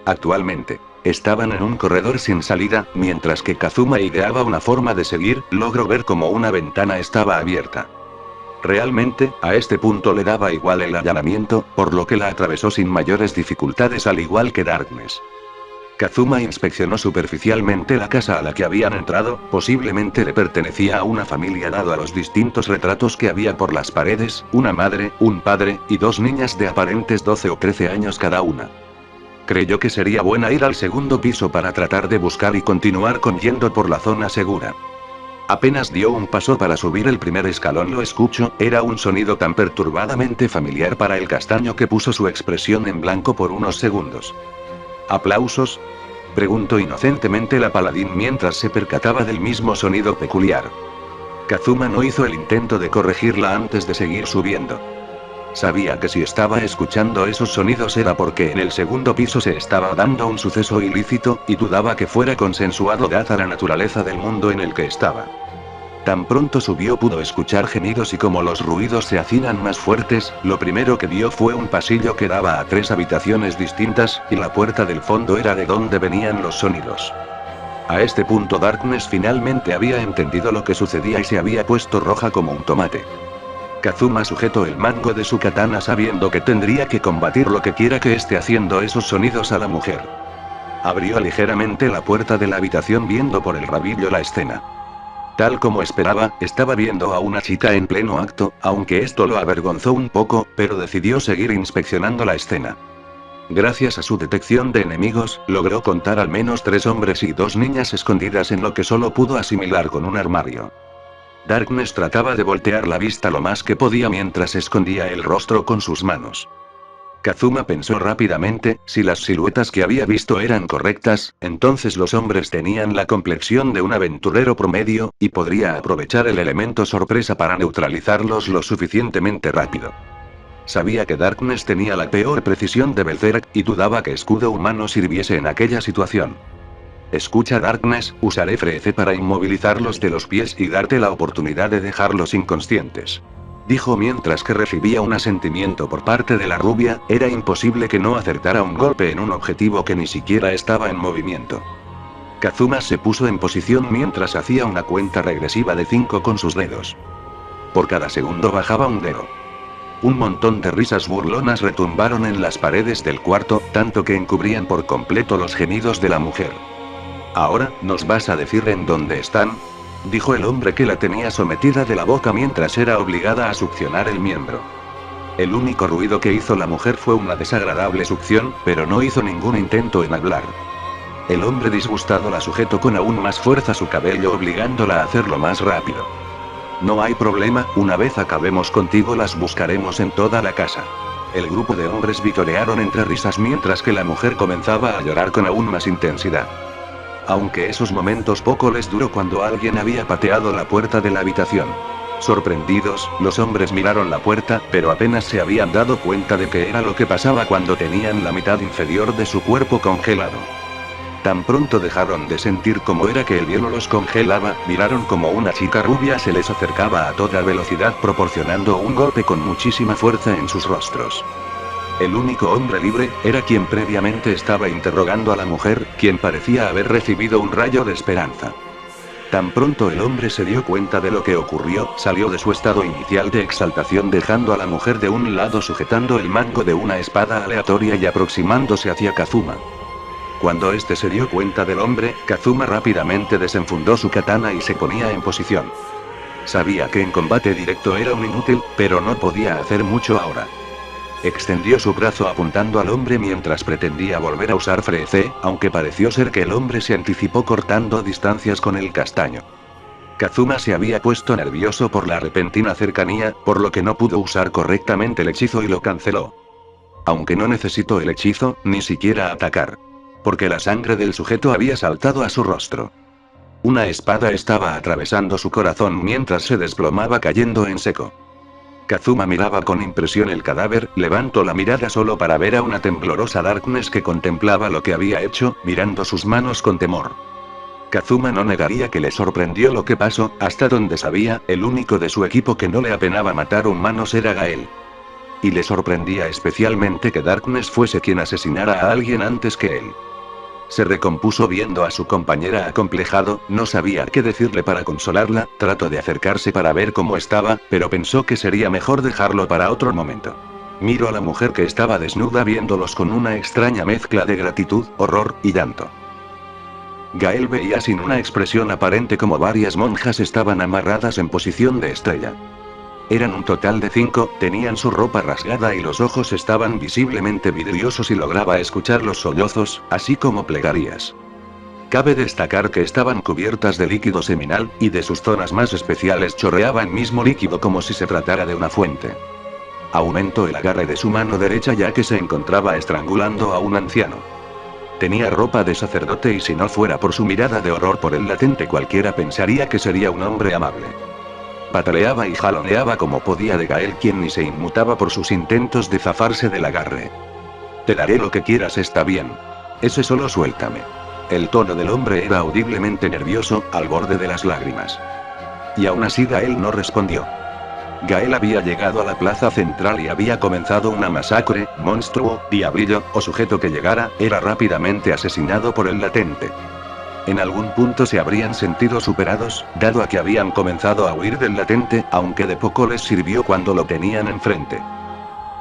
Actualmente, estaban en un corredor sin salida, mientras que Kazuma ideaba una forma de seguir, logró ver como una ventana estaba abierta. Realmente, a este punto le daba igual el allanamiento, por lo que la atravesó sin mayores dificultades al igual que Darkness. Kazuma inspeccionó superficialmente la casa a la que habían entrado, posiblemente le pertenecía a una familia dado a los distintos retratos que había por las paredes, una madre, un padre, y dos niñas de aparentes 12 o 13 años cada una. Creyó que sería buena ir al segundo piso para tratar de buscar y continuar con yendo por la zona segura. Apenas dio un paso para subir el primer escalón lo escuchó, era un sonido tan perturbadamente familiar para el castaño que puso su expresión en blanco por unos segundos. ¿Aplausos?, preguntó inocentemente la paladín mientras se percataba del mismo sonido peculiar. Kazuma no hizo el intento de corregirla antes de seguir subiendo. Sabía que si estaba escuchando esos sonidos era porque en el segundo piso se estaba dando un suceso ilícito, y dudaba que fuera consensuado dada la naturaleza del mundo en el que estaba. Tan pronto subió pudo escuchar gemidos y como los ruidos se hacían más fuertes, lo primero que vio fue un pasillo que daba a 3 habitaciones distintas, y la puerta del fondo era de donde venían los sonidos. A este punto Darkness finalmente había entendido lo que sucedía y se había puesto roja como un tomate. Kazuma sujetó el mango de su katana sabiendo que tendría que combatir lo que quiera que esté haciendo esos sonidos a la mujer. Abrió ligeramente la puerta de la habitación viendo por el rabillo la escena. Tal como esperaba, estaba viendo a una chica en pleno acto, aunque esto lo avergonzó un poco, pero decidió seguir inspeccionando la escena. Gracias a su detección de enemigos, logró contar al menos 3 hombres y 2 niñas escondidas en lo que solo pudo asimilar con un armario. Darkness trataba de voltear la vista lo más que podía mientras escondía el rostro con sus manos. Kazuma pensó rápidamente, si las siluetas que había visto eran correctas, entonces los hombres tenían la complexión de un aventurero promedio, y podría aprovechar el elemento sorpresa para neutralizarlos lo suficientemente rápido. Sabía que Darkness tenía la peor precisión de Berserk, y dudaba que escudo humano sirviese en aquella situación. Escucha Darkness, usaré Freeze para inmovilizarlos de los pies y darte la oportunidad de dejarlos inconscientes. Dijo mientras que recibía un asentimiento por parte de la rubia, era imposible que no acertara un golpe en un objetivo que ni siquiera estaba en movimiento. Kazuma se puso en posición mientras hacía una cuenta regresiva de 5 con sus dedos. Por cada segundo bajaba un dedo. Un montón de risas burlonas retumbaron en las paredes del cuarto, tanto que encubrían por completo los gemidos de la mujer. ¿Ahora, nos vas a decir en dónde están?, dijo el hombre que la tenía sometida de la boca mientras era obligada a succionar el miembro. El único ruido que hizo la mujer fue una desagradable succión, pero no hizo ningún intento en hablar. El hombre disgustado la sujetó con aún más fuerza su cabello obligándola a hacerlo más rápido. No hay problema, una vez acabemos contigo las buscaremos en toda la casa. El grupo de hombres vitorearon entre risas mientras que la mujer comenzaba a llorar con aún más intensidad. Aunque esos momentos poco les duró cuando alguien había pateado la puerta de la habitación. Sorprendidos, los hombres miraron la puerta, pero apenas se habían dado cuenta de qué era lo que pasaba cuando tenían la mitad inferior de su cuerpo congelado. Tan pronto dejaron de sentir cómo era que el hielo los congelaba, miraron como una chica rubia se les acercaba a toda velocidad proporcionando un golpe con muchísima fuerza en sus rostros. El único hombre libre, era quien previamente estaba interrogando a la mujer, quien parecía haber recibido un rayo de esperanza. Tan pronto el hombre se dio cuenta de lo que ocurrió, salió de su estado inicial de exaltación dejando a la mujer de un lado sujetando el mango de una espada aleatoria y aproximándose hacia Kazuma. Cuando este se dio cuenta del hombre, Kazuma rápidamente desenfundó su katana y se ponía en posición. Sabía que en combate directo era un inútil, pero no podía hacer mucho ahora. Extendió su brazo apuntando al hombre mientras pretendía volver a usar Freeze, aunque pareció ser que el hombre se anticipó cortando distancias con el castaño. Kazuma se había puesto nervioso por la repentina cercanía, por lo que no pudo usar correctamente el hechizo y lo canceló. Aunque no necesitó el hechizo, ni siquiera atacar. Porque la sangre del sujeto había saltado a su rostro. Una espada estaba atravesando su corazón mientras se desplomaba cayendo en seco. Kazuma miraba con impresión el cadáver, levantó la mirada solo para ver a una temblorosa Darkness que contemplaba lo que había hecho, mirando sus manos con temor. Kazuma no negaría que le sorprendió lo que pasó, hasta donde sabía, el único de su equipo que no le apenaba matar humanos era Gael. Y le sorprendía especialmente que Darkness fuese quien asesinara a alguien antes que él. Se recompuso viendo a su compañera acomplejado, no sabía qué decirle para consolarla, trató de acercarse para ver cómo estaba, pero pensó que sería mejor dejarlo para otro momento. Miró a la mujer que estaba desnuda viéndolos con una extraña mezcla de gratitud, horror y llanto. Gael veía sin una expresión aparente como varias monjas estaban amarradas en posición de estrella. Eran un total de 5, tenían su ropa rasgada y los ojos estaban visiblemente vidriosos y lograba escuchar los sollozos, así como plegarias. Cabe destacar que estaban cubiertas de líquido seminal, y de sus zonas más especiales chorreaba el mismo líquido como si se tratara de una fuente. Aumentó el agarre de su mano derecha ya que se encontraba estrangulando a un anciano. Tenía ropa de sacerdote y si no fuera por su mirada de horror por el latente cualquiera pensaría que sería un hombre amable. Pataleaba y jaloneaba como podía de Gael quien ni se inmutaba por sus intentos de zafarse del agarre. Te daré lo que quieras, está bien. Ese solo suéltame. El tono del hombre era audiblemente nervioso, al borde de las lágrimas. Y aún así Gael no respondió. Gael había llegado a la plaza central y había comenzado una masacre, monstruo, diablillo, o sujeto que llegara, era rápidamente asesinado por el latente. En algún punto se habrían sentido superados, dado a que habían comenzado a huir del latente, aunque de poco les sirvió cuando lo tenían enfrente.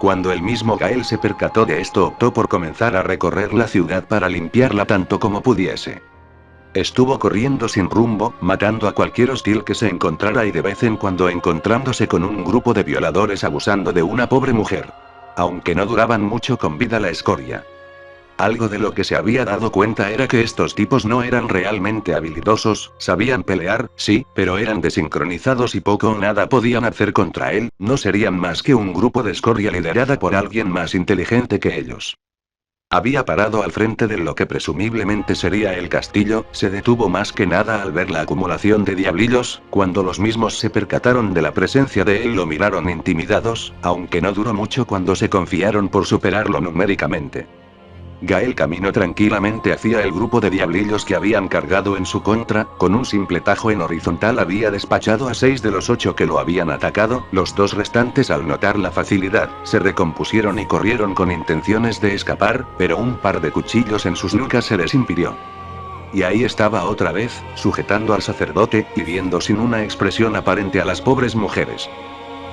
Cuando el mismo Gael se percató de esto optó por comenzar a recorrer la ciudad para limpiarla tanto como pudiese. Estuvo corriendo sin rumbo, matando a cualquier hostil que se encontrara y de vez en cuando encontrándose con un grupo de violadores abusando de una pobre mujer. Aunque no duraban mucho con vida la escoria. Algo de lo que se había dado cuenta era que estos tipos no eran realmente habilidosos, sabían pelear, sí, pero eran desincronizados y poco o nada podían hacer contra él, no serían más que un grupo de escoria liderada por alguien más inteligente que ellos. Había parado al frente de lo que presumiblemente sería el castillo, se detuvo más que nada al ver la acumulación de diablillos, cuando los mismos se percataron de la presencia de él lo miraron intimidados, aunque no duró mucho cuando se confiaron por superarlo numéricamente. Gael caminó tranquilamente hacia el grupo de diablillos que habían cargado en su contra, con un simple tajo en horizontal había despachado a 6 de los 8 que lo habían atacado, los 2 restantes al notar la facilidad, se recompusieron y corrieron con intenciones de escapar, pero un par de cuchillos en sus nucas se les impidió. Y ahí estaba otra vez, sujetando al sacerdote, y viendo sin una expresión aparente a las pobres mujeres.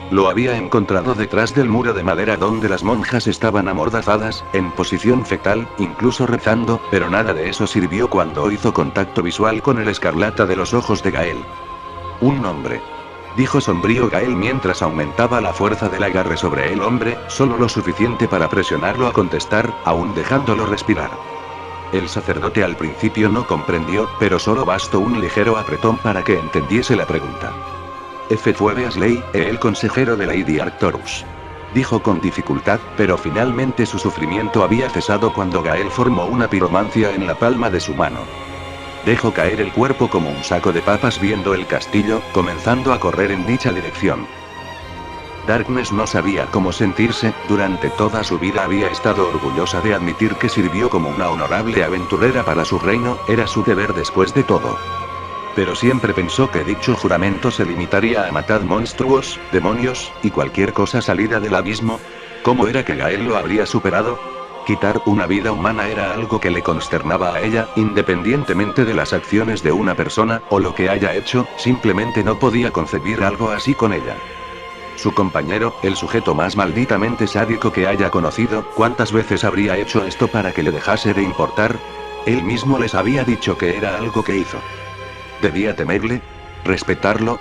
Lo había encontrado detrás del muro de madera donde las monjas estaban amordazadas, en posición fetal, incluso rezando, pero nada de eso sirvió cuando hizo contacto visual con el escarlata de los ojos de Gael. Un nombre. Dijo sombrío Gael mientras aumentaba la fuerza del agarre sobre el hombre, solo lo suficiente para presionarlo a contestar, aún dejándolo respirar. El sacerdote al principio no comprendió, pero solo bastó un ligero apretón para que entendiese la pregunta. Fue Beasley, el consejero de Lady Arcturus. Dijo con dificultad, pero finalmente su sufrimiento había cesado cuando Gael formó una piromancia en la palma de su mano. Dejó caer el cuerpo como un saco de papas viendo el castillo, comenzando a correr en dicha dirección. Darkness no sabía cómo sentirse, durante toda su vida había estado orgullosa de admitir que sirvió como una honorable aventurera para su reino, era su deber después de todo. Pero siempre pensó que dicho juramento se limitaría a matar monstruos, demonios, y cualquier cosa salida del abismo. ¿Cómo era que Gael lo habría superado? Quitar una vida humana era algo que le consternaba a ella, independientemente de las acciones de una persona, o lo que haya hecho, simplemente no podía concebir algo así con ella. Su compañero, el sujeto más malditamente sádico que haya conocido, ¿cuántas veces habría hecho esto para que le dejase de importar? Él mismo les había dicho que era algo que hizo. ¿Debía temerle? ¿Respetarlo?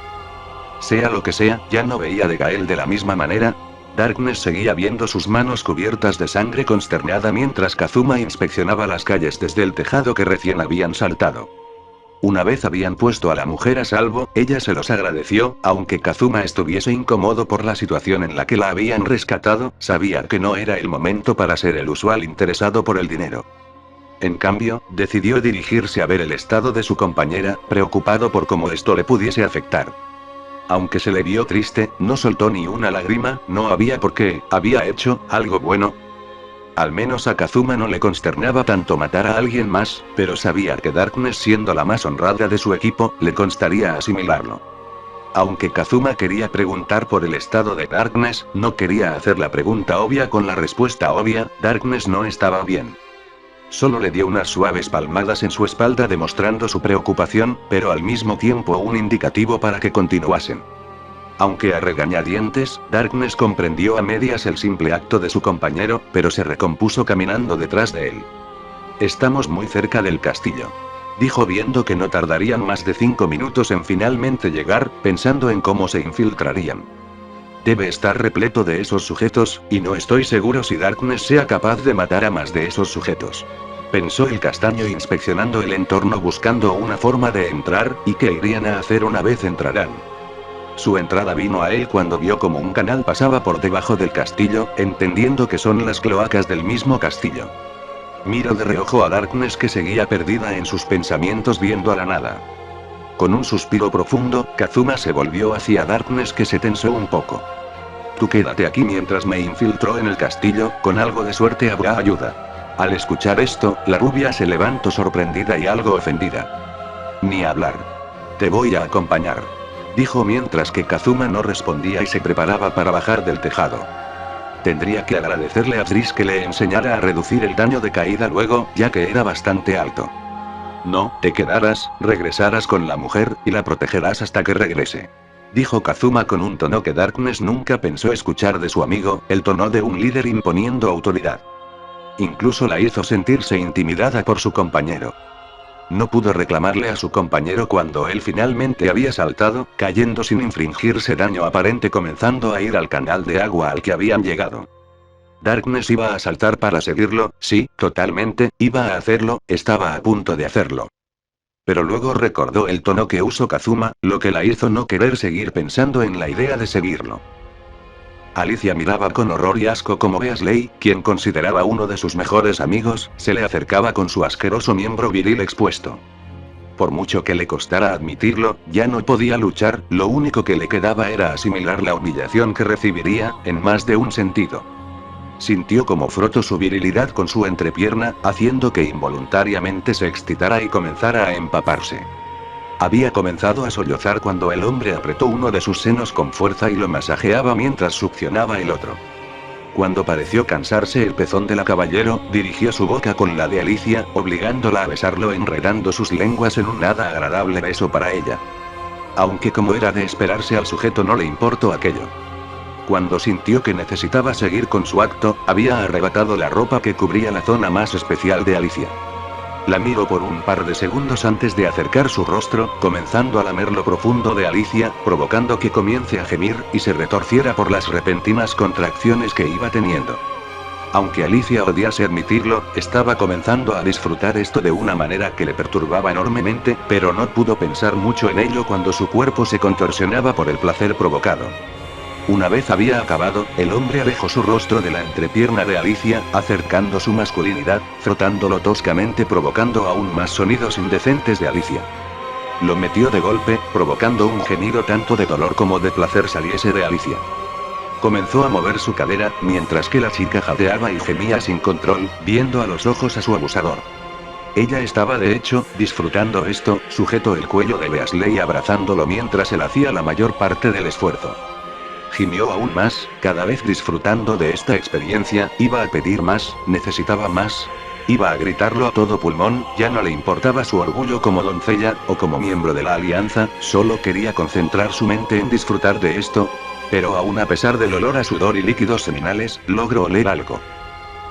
Sea lo que sea, ya no veía de Gael de la misma manera. Darkness seguía viendo sus manos cubiertas de sangre consternada mientras Kazuma inspeccionaba las calles desde el tejado que recién habían saltado. Una vez habían puesto a la mujer a salvo, ella se los agradeció, aunque Kazuma estuviese incómodo por la situación en la que la habían rescatado, sabía que no era el momento para ser el usual interesado por el dinero. En cambio, decidió dirigirse a ver el estado de su compañera, preocupado por cómo esto le pudiese afectar. Aunque se le vio triste, no soltó ni una lágrima, no había por qué, había hecho algo bueno. Al menos a Kazuma no le consternaba tanto matar a alguien más, pero sabía que Darkness, siendo la más honrada de su equipo, le constaría asimilarlo. Aunque Kazuma quería preguntar por el estado de Darkness, no quería hacer la pregunta obvia con la respuesta obvia. Darkness no estaba bien. Solo le dio unas suaves palmadas en su espalda demostrando su preocupación, pero al mismo tiempo un indicativo para que continuasen. Aunque a regañadientes, Darkness comprendió a medias el simple acto de su compañero, pero se recompuso caminando detrás de él. Estamos muy cerca del castillo, dijo viendo que no tardarían más de 5 minutos en finalmente llegar, pensando en cómo se infiltrarían. Debe estar repleto de esos sujetos, y no estoy seguro si Darkness sea capaz de matar a más de esos sujetos. Pensó el castaño inspeccionando el entorno buscando una forma de entrar, y qué irían a hacer una vez entrarán. Su entrada vino a él cuando vio como un canal pasaba por debajo del castillo, entendiendo que son las cloacas del mismo castillo. Miró de reojo a Darkness que seguía perdida en sus pensamientos viendo a la nada. Con un suspiro profundo, Kazuma se volvió hacia Darkness que se tensó un poco. Tú quédate aquí mientras me infiltro en el castillo, con algo de suerte habrá ayuda. Al escuchar esto, la rubia se levantó sorprendida y algo ofendida. Ni hablar. Te voy a acompañar, dijo mientras que Kazuma no respondía y se preparaba para bajar del tejado. Tendría que agradecerle a Driss que le enseñara a reducir el daño de caída luego, ya que era bastante alto. No, te quedarás, regresarás con la mujer, y la protegerás hasta que regrese, dijo Kazuma con un tono que Darkness nunca pensó escuchar de su amigo, el tono de un líder imponiendo autoridad. Incluso la hizo sentirse intimidada por su compañero. No pudo reclamarle a su compañero cuando él finalmente había saltado, cayendo sin infligirse daño aparente comenzando a ir al canal de agua al que habían llegado. Darkness iba a saltar para seguirlo, sí, totalmente, iba a hacerlo, estaba a punto de hacerlo. Pero luego recordó el tono que usó Kazuma, lo que la hizo no querer seguir pensando en la idea de seguirlo. Alicia miraba con horror y asco como Beasley, quien consideraba uno de sus mejores amigos, se le acercaba con su asqueroso miembro viril expuesto. Por mucho que le costara admitirlo, ya no podía luchar, lo único que le quedaba era asimilar la humillación que recibiría, en más de un sentido. Sintió como frotó su virilidad con su entrepierna, haciendo que involuntariamente se excitara y comenzara a empaparse. Había comenzado a sollozar cuando el hombre apretó uno de sus senos con fuerza y lo masajeaba mientras succionaba el otro. Cuando pareció cansarse el pezón del caballero, dirigió su boca con la de Alicia, obligándola a besarlo enredando sus lenguas en un nada agradable beso para ella. Aunque como era de esperarse al sujeto no le importó aquello. Cuando sintió que necesitaba seguir con su acto, había arrebatado la ropa que cubría la zona más especial de Alicia. La miró por un par de segundos antes de acercar su rostro, comenzando a lamer lo profundo de Alicia, provocando que comience a gemir, y se retorciera por las repentinas contracciones que iba teniendo. Aunque Alicia odiase admitirlo, estaba comenzando a disfrutar esto de una manera que le perturbaba enormemente, pero no pudo pensar mucho en ello cuando su cuerpo se contorsionaba por el placer provocado. Una vez había acabado, el hombre alejó su rostro de la entrepierna de Alicia, acercando su masculinidad, frotándolo toscamente provocando aún más sonidos indecentes de Alicia. Lo metió de golpe, provocando un gemido tanto de dolor como de placer saliese de Alicia. Comenzó a mover su cadera, mientras que la chica jadeaba y gemía sin control, viendo a los ojos a su abusador. Ella estaba de hecho, disfrutando esto, sujetó el cuello de Beasley abrazándolo mientras él hacía la mayor parte del esfuerzo. Gimió aún más, cada vez disfrutando de esta experiencia, iba a pedir más, necesitaba más. Iba a gritarlo a todo pulmón, ya no le importaba su orgullo como doncella, o como miembro de la alianza, solo quería concentrar su mente en disfrutar de esto. Pero aún a pesar del olor a sudor y líquidos seminales, logró oler algo.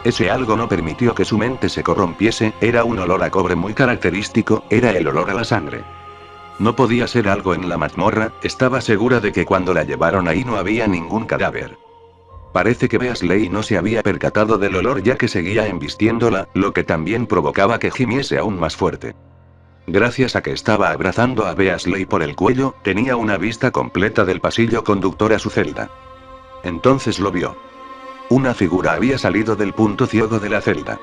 Ese algo no permitió que su mente se corrompiese, era un olor a cobre muy característico, era el olor a la sangre. No podía ser algo en la mazmorra, estaba segura de que cuando la llevaron ahí no había ningún cadáver. Parece que Beasley no se había percatado del olor ya que seguía embistiéndola, lo que también provocaba que gimiese aún más fuerte. Gracias a que estaba abrazando a Beasley por el cuello, tenía una vista completa del pasillo conductor a su celda. Entonces lo vio. Una figura había salido del punto ciego de la celda.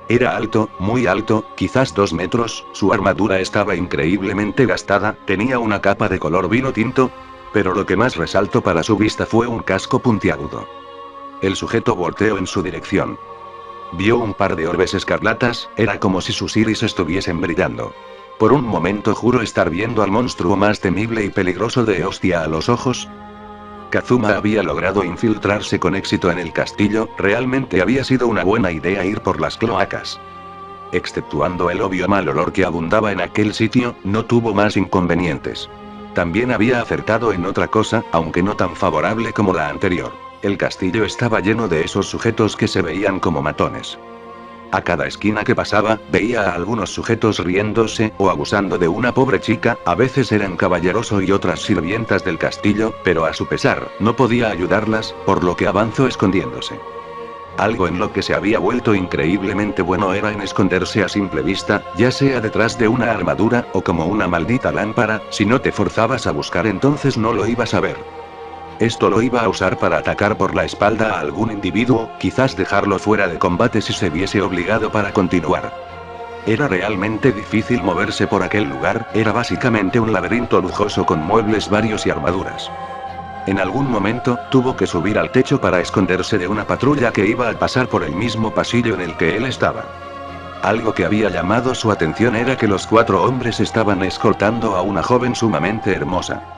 Era alto, muy alto, quizás 2 metros, su armadura estaba increíblemente gastada, tenía una capa de color vino tinto, pero lo que más resaltó para su vista fue un casco puntiagudo. El sujeto volteó en su dirección. Vio un par de orbes escarlatas, era como si sus iris estuviesen brillando. Por un momento juró estar viendo al monstruo más temible y peligroso de Eostia a los ojos. Kazuma había logrado infiltrarse con éxito en el castillo, realmente había sido una buena idea ir por las cloacas. Exceptuando el obvio mal olor que abundaba en aquel sitio, no tuvo más inconvenientes. También había acertado en otra cosa, aunque no tan favorable como la anterior. El castillo estaba lleno de esos sujetos que se veían como matones. A cada esquina que pasaba, veía a algunos sujetos riéndose o abusando de una pobre chica, a veces eran caballeroso y otras sirvientas del castillo, pero a su pesar, no podía ayudarlas, por lo que avanzó escondiéndose. Algo en lo que se había vuelto increíblemente bueno era en esconderse a simple vista, ya sea detrás de una armadura, o como una maldita lámpara, si no te forzabas a buscar entonces no lo ibas a ver. Esto lo iba a usar para atacar por la espalda a algún individuo, quizás dejarlo fuera de combate si se viese obligado para continuar. Era realmente difícil moverse por aquel lugar, era básicamente un laberinto lujoso con muebles varios y armaduras. En algún momento, tuvo que subir al techo para esconderse de una patrulla que iba a pasar por el mismo pasillo en el que él estaba. Algo que había llamado su atención era que los 4 hombres estaban escoltando a una joven sumamente hermosa.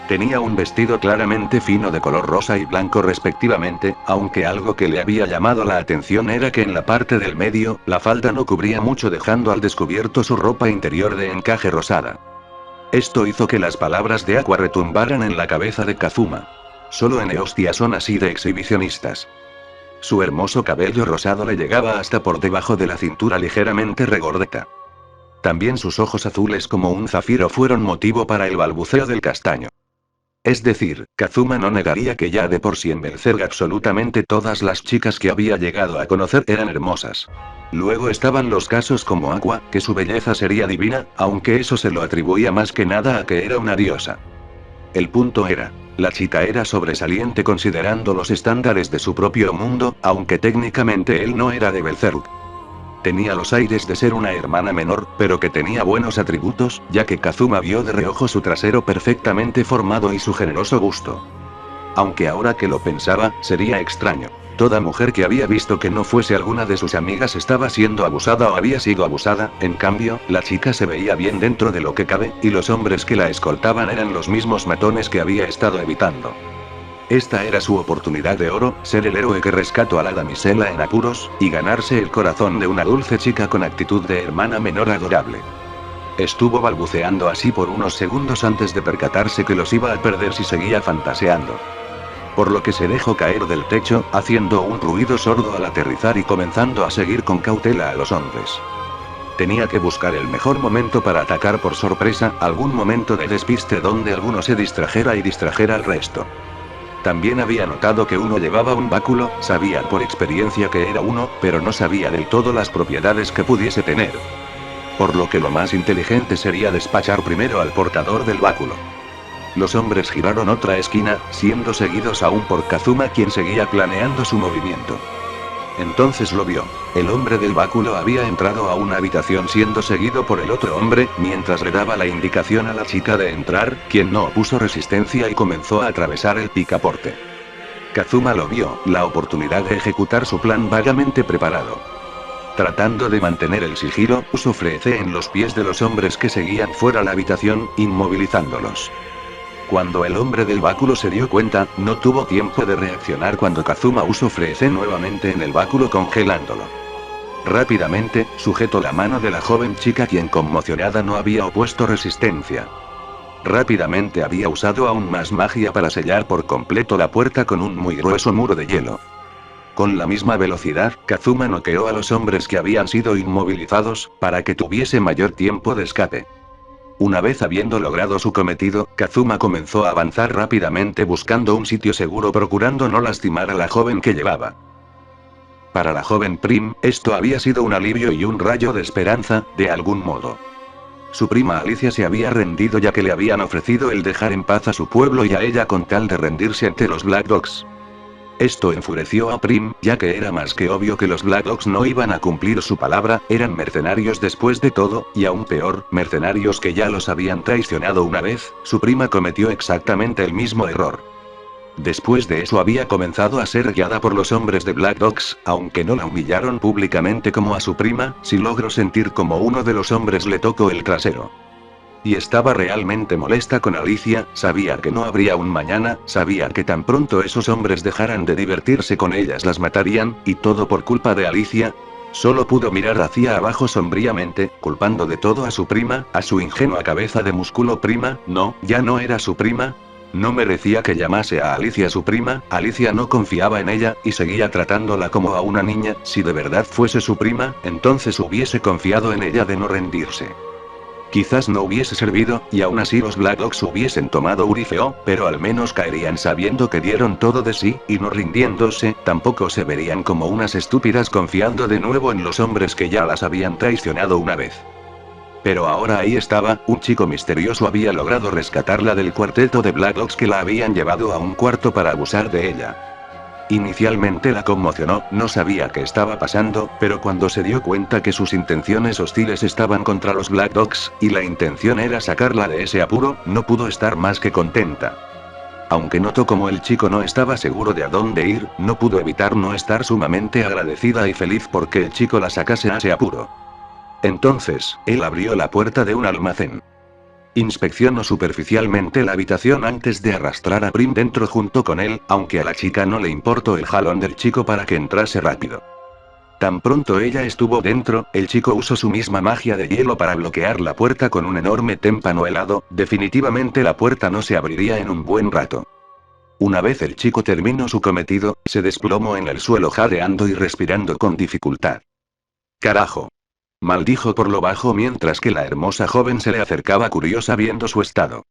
Tenía un vestido claramente fino de color rosa y blanco respectivamente, aunque algo que le había llamado la atención era que en la parte del medio, la falda no cubría mucho dejando al descubierto su ropa interior de encaje rosada. Esto hizo que las palabras de Aqua retumbaran en la cabeza de Kazuma. Solo en Eostia son así de exhibicionistas. Su hermoso cabello rosado le llegaba hasta por debajo de la cintura ligeramente regordeta. También sus ojos azules como un zafiro fueron motivo para el balbuceo del castaño. Es decir, Kazuma no negaría que ya de por sí en Berserk absolutamente todas las chicas que había llegado a conocer eran hermosas. Luego estaban los casos como Aqua, que su belleza sería divina, aunque eso se lo atribuía más que nada a que era una diosa. El punto era, la chica era sobresaliente considerando los estándares de su propio mundo, aunque técnicamente él no era de Berserk. Tenía los aires de ser una hermana menor, pero que tenía buenos atributos, ya que Kazuma vio de reojo su trasero perfectamente formado y su generoso gusto. Aunque ahora que lo pensaba, sería extraño. Toda mujer que había visto que no fuese alguna de sus amigas estaba siendo abusada o había sido abusada, en cambio, la chica se veía bien dentro de lo que cabe, y los hombres que la escoltaban eran los mismos matones que había estado evitando. Esta era su oportunidad de oro, ser el héroe que rescató a la damisela en apuros, y ganarse el corazón de una dulce chica con actitud de hermana menor adorable. Estuvo balbuceando así por unos segundos antes de percatarse que los iba a perder si seguía fantaseando. Por lo que se dejó caer del techo, haciendo un ruido sordo al aterrizar y comenzando a seguir con cautela a los hombres. Tenía que buscar el mejor momento para atacar por sorpresa, algún momento de despiste donde alguno se distrajera y distrajera al resto. También había notado que uno llevaba un báculo, sabía por experiencia que era uno, pero no sabía del todo las propiedades que pudiese tener. Por lo que lo más inteligente sería despachar primero al portador del báculo. Los hombres giraron otra esquina, siendo seguidos aún por Kazuma quien seguía planeando su movimiento. Entonces lo vio. El hombre del báculo había entrado a una habitación siendo seguido por el otro hombre, mientras le daba la indicación a la chica de entrar, quien no opuso resistencia y comenzó a atravesar el picaporte. Kazuma lo vio, la oportunidad de ejecutar su plan vagamente preparado. Tratando de mantener el sigilo, puso frece en los pies de los hombres que seguían fuera de la habitación, inmovilizándolos. Cuando el hombre del báculo se dio cuenta, no tuvo tiempo de reaccionar cuando Kazuma usó frece nuevamente en el báculo congelándolo. Rápidamente, sujetó la mano de la joven chica quien conmocionada no había opuesto resistencia. Rápidamente había usado aún más magia para sellar por completo la puerta con un muy grueso muro de hielo. Con la misma velocidad, Kazuma noqueó a los hombres que habían sido inmovilizados, para que tuviese mayor tiempo de escape. Una vez habiendo logrado su cometido, Kazuma comenzó a avanzar rápidamente buscando un sitio seguro procurando no lastimar a la joven que llevaba. Para la joven Prim, esto había sido un alivio y un rayo de esperanza, de algún modo. Su prima Alicia se había rendido ya que le habían ofrecido el dejar en paz a su pueblo y a ella con tal de rendirse ante los Black Dogs. Esto enfureció a Prim, ya que era más que obvio que los Black Dogs no iban a cumplir su palabra, eran mercenarios después de todo, y aún peor, mercenarios que ya los habían traicionado una vez. Su prima cometió exactamente el mismo error. Después de eso había comenzado a ser guiada por los hombres de Black Dogs, aunque no la humillaron públicamente como a su prima, sí logró sentir como uno de los hombres le tocó el trasero. Y estaba realmente molesta con Alicia, sabía que no habría un mañana, sabía que tan pronto esos hombres dejaran de divertirse con ellas las matarían, y todo por culpa de Alicia. Solo pudo mirar hacia abajo sombríamente, culpando de todo a su prima, a su ingenua cabeza de músculo prima, no, ya no era su prima. No merecía que llamase a Alicia su prima, Alicia no confiaba en ella, y seguía tratándola como a una niña, si de verdad fuese su prima, entonces hubiese confiado en ella de no rendirse. Quizás no hubiese servido, y aún así los Black Dogs hubiesen tomado Urifeo, pero al menos caerían sabiendo que dieron todo de sí, y no rindiéndose, tampoco se verían como unas estúpidas confiando de nuevo en los hombres que ya las habían traicionado una vez. Pero ahora ahí estaba, un chico misterioso había logrado rescatarla del cuarteto de Black Dogs que la habían llevado a un cuarto para abusar de ella. Inicialmente la conmocionó, no sabía qué estaba pasando, pero cuando se dio cuenta que sus intenciones hostiles estaban contra los Black Dogs, y la intención era sacarla de ese apuro, no pudo estar más que contenta. Aunque notó como el chico no estaba seguro de a dónde ir, no pudo evitar no estar sumamente agradecida y feliz porque el chico la sacase a ese apuro. Entonces, él abrió la puerta de un almacén. Inspeccionó superficialmente la habitación antes de arrastrar a Prim dentro junto con él, aunque a la chica no le importó el jalón del chico para que entrase rápido. Tan pronto ella estuvo dentro, el chico usó su misma magia de hielo para bloquear la puerta con un enorme témpano helado, definitivamente la puerta no se abriría en un buen rato. Una vez el chico terminó su cometido, se desplomó en el suelo jadeando y respirando con dificultad. ¡Carajo! Maldijo por lo bajo mientras que la hermosa joven se le acercaba curiosa viendo su estado.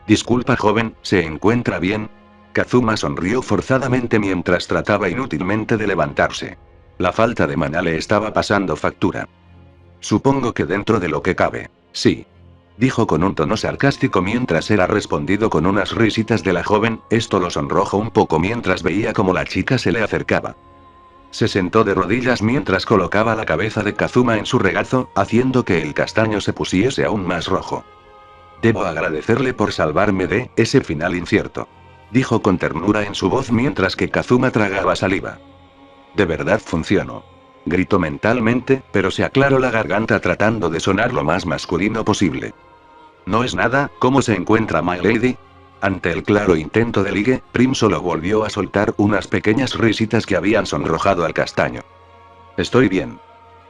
Disculpa joven, ¿se encuentra bien? Kazuma sonrió forzadamente mientras trataba inútilmente de levantarse. La falta de maná le estaba pasando factura. Supongo que dentro de lo que cabe. Sí. Dijo con un tono sarcástico mientras era respondido con unas risitas de la joven, esto lo sonrojó un poco mientras veía cómo la chica se le acercaba. Se sentó de rodillas mientras colocaba la cabeza de Kazuma en su regazo, haciendo que el castaño se pusiese aún más rojo. Debo agradecerle por salvarme de ese final incierto. Dijo con ternura en su voz mientras que Kazuma tragaba saliva. De verdad funcionó. Gritó mentalmente, pero se aclaró la garganta tratando de sonar lo más masculino posible. No es nada, ¿cómo se encuentra My Lady? Ante el claro intento de ligue, Prim solo volvió a soltar unas pequeñas risitas que habían sonrojado al castaño. Estoy bien.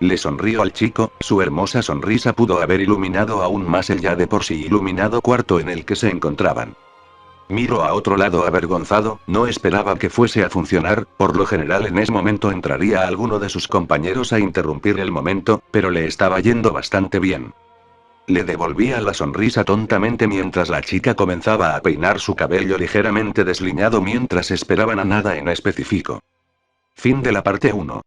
Le sonrió al chico, su hermosa sonrisa pudo haber iluminado aún más el ya de por sí iluminado cuarto en el que se encontraban. Miró a otro lado avergonzado, no esperaba que fuese a funcionar, por lo general en ese momento entraría alguno de sus compañeros a interrumpir el momento, pero le estaba yendo bastante bien. Le devolvía la sonrisa tontamente mientras la chica comenzaba a peinar su cabello ligeramente desliñado mientras esperaban a nada en específico. Fin de la parte 1.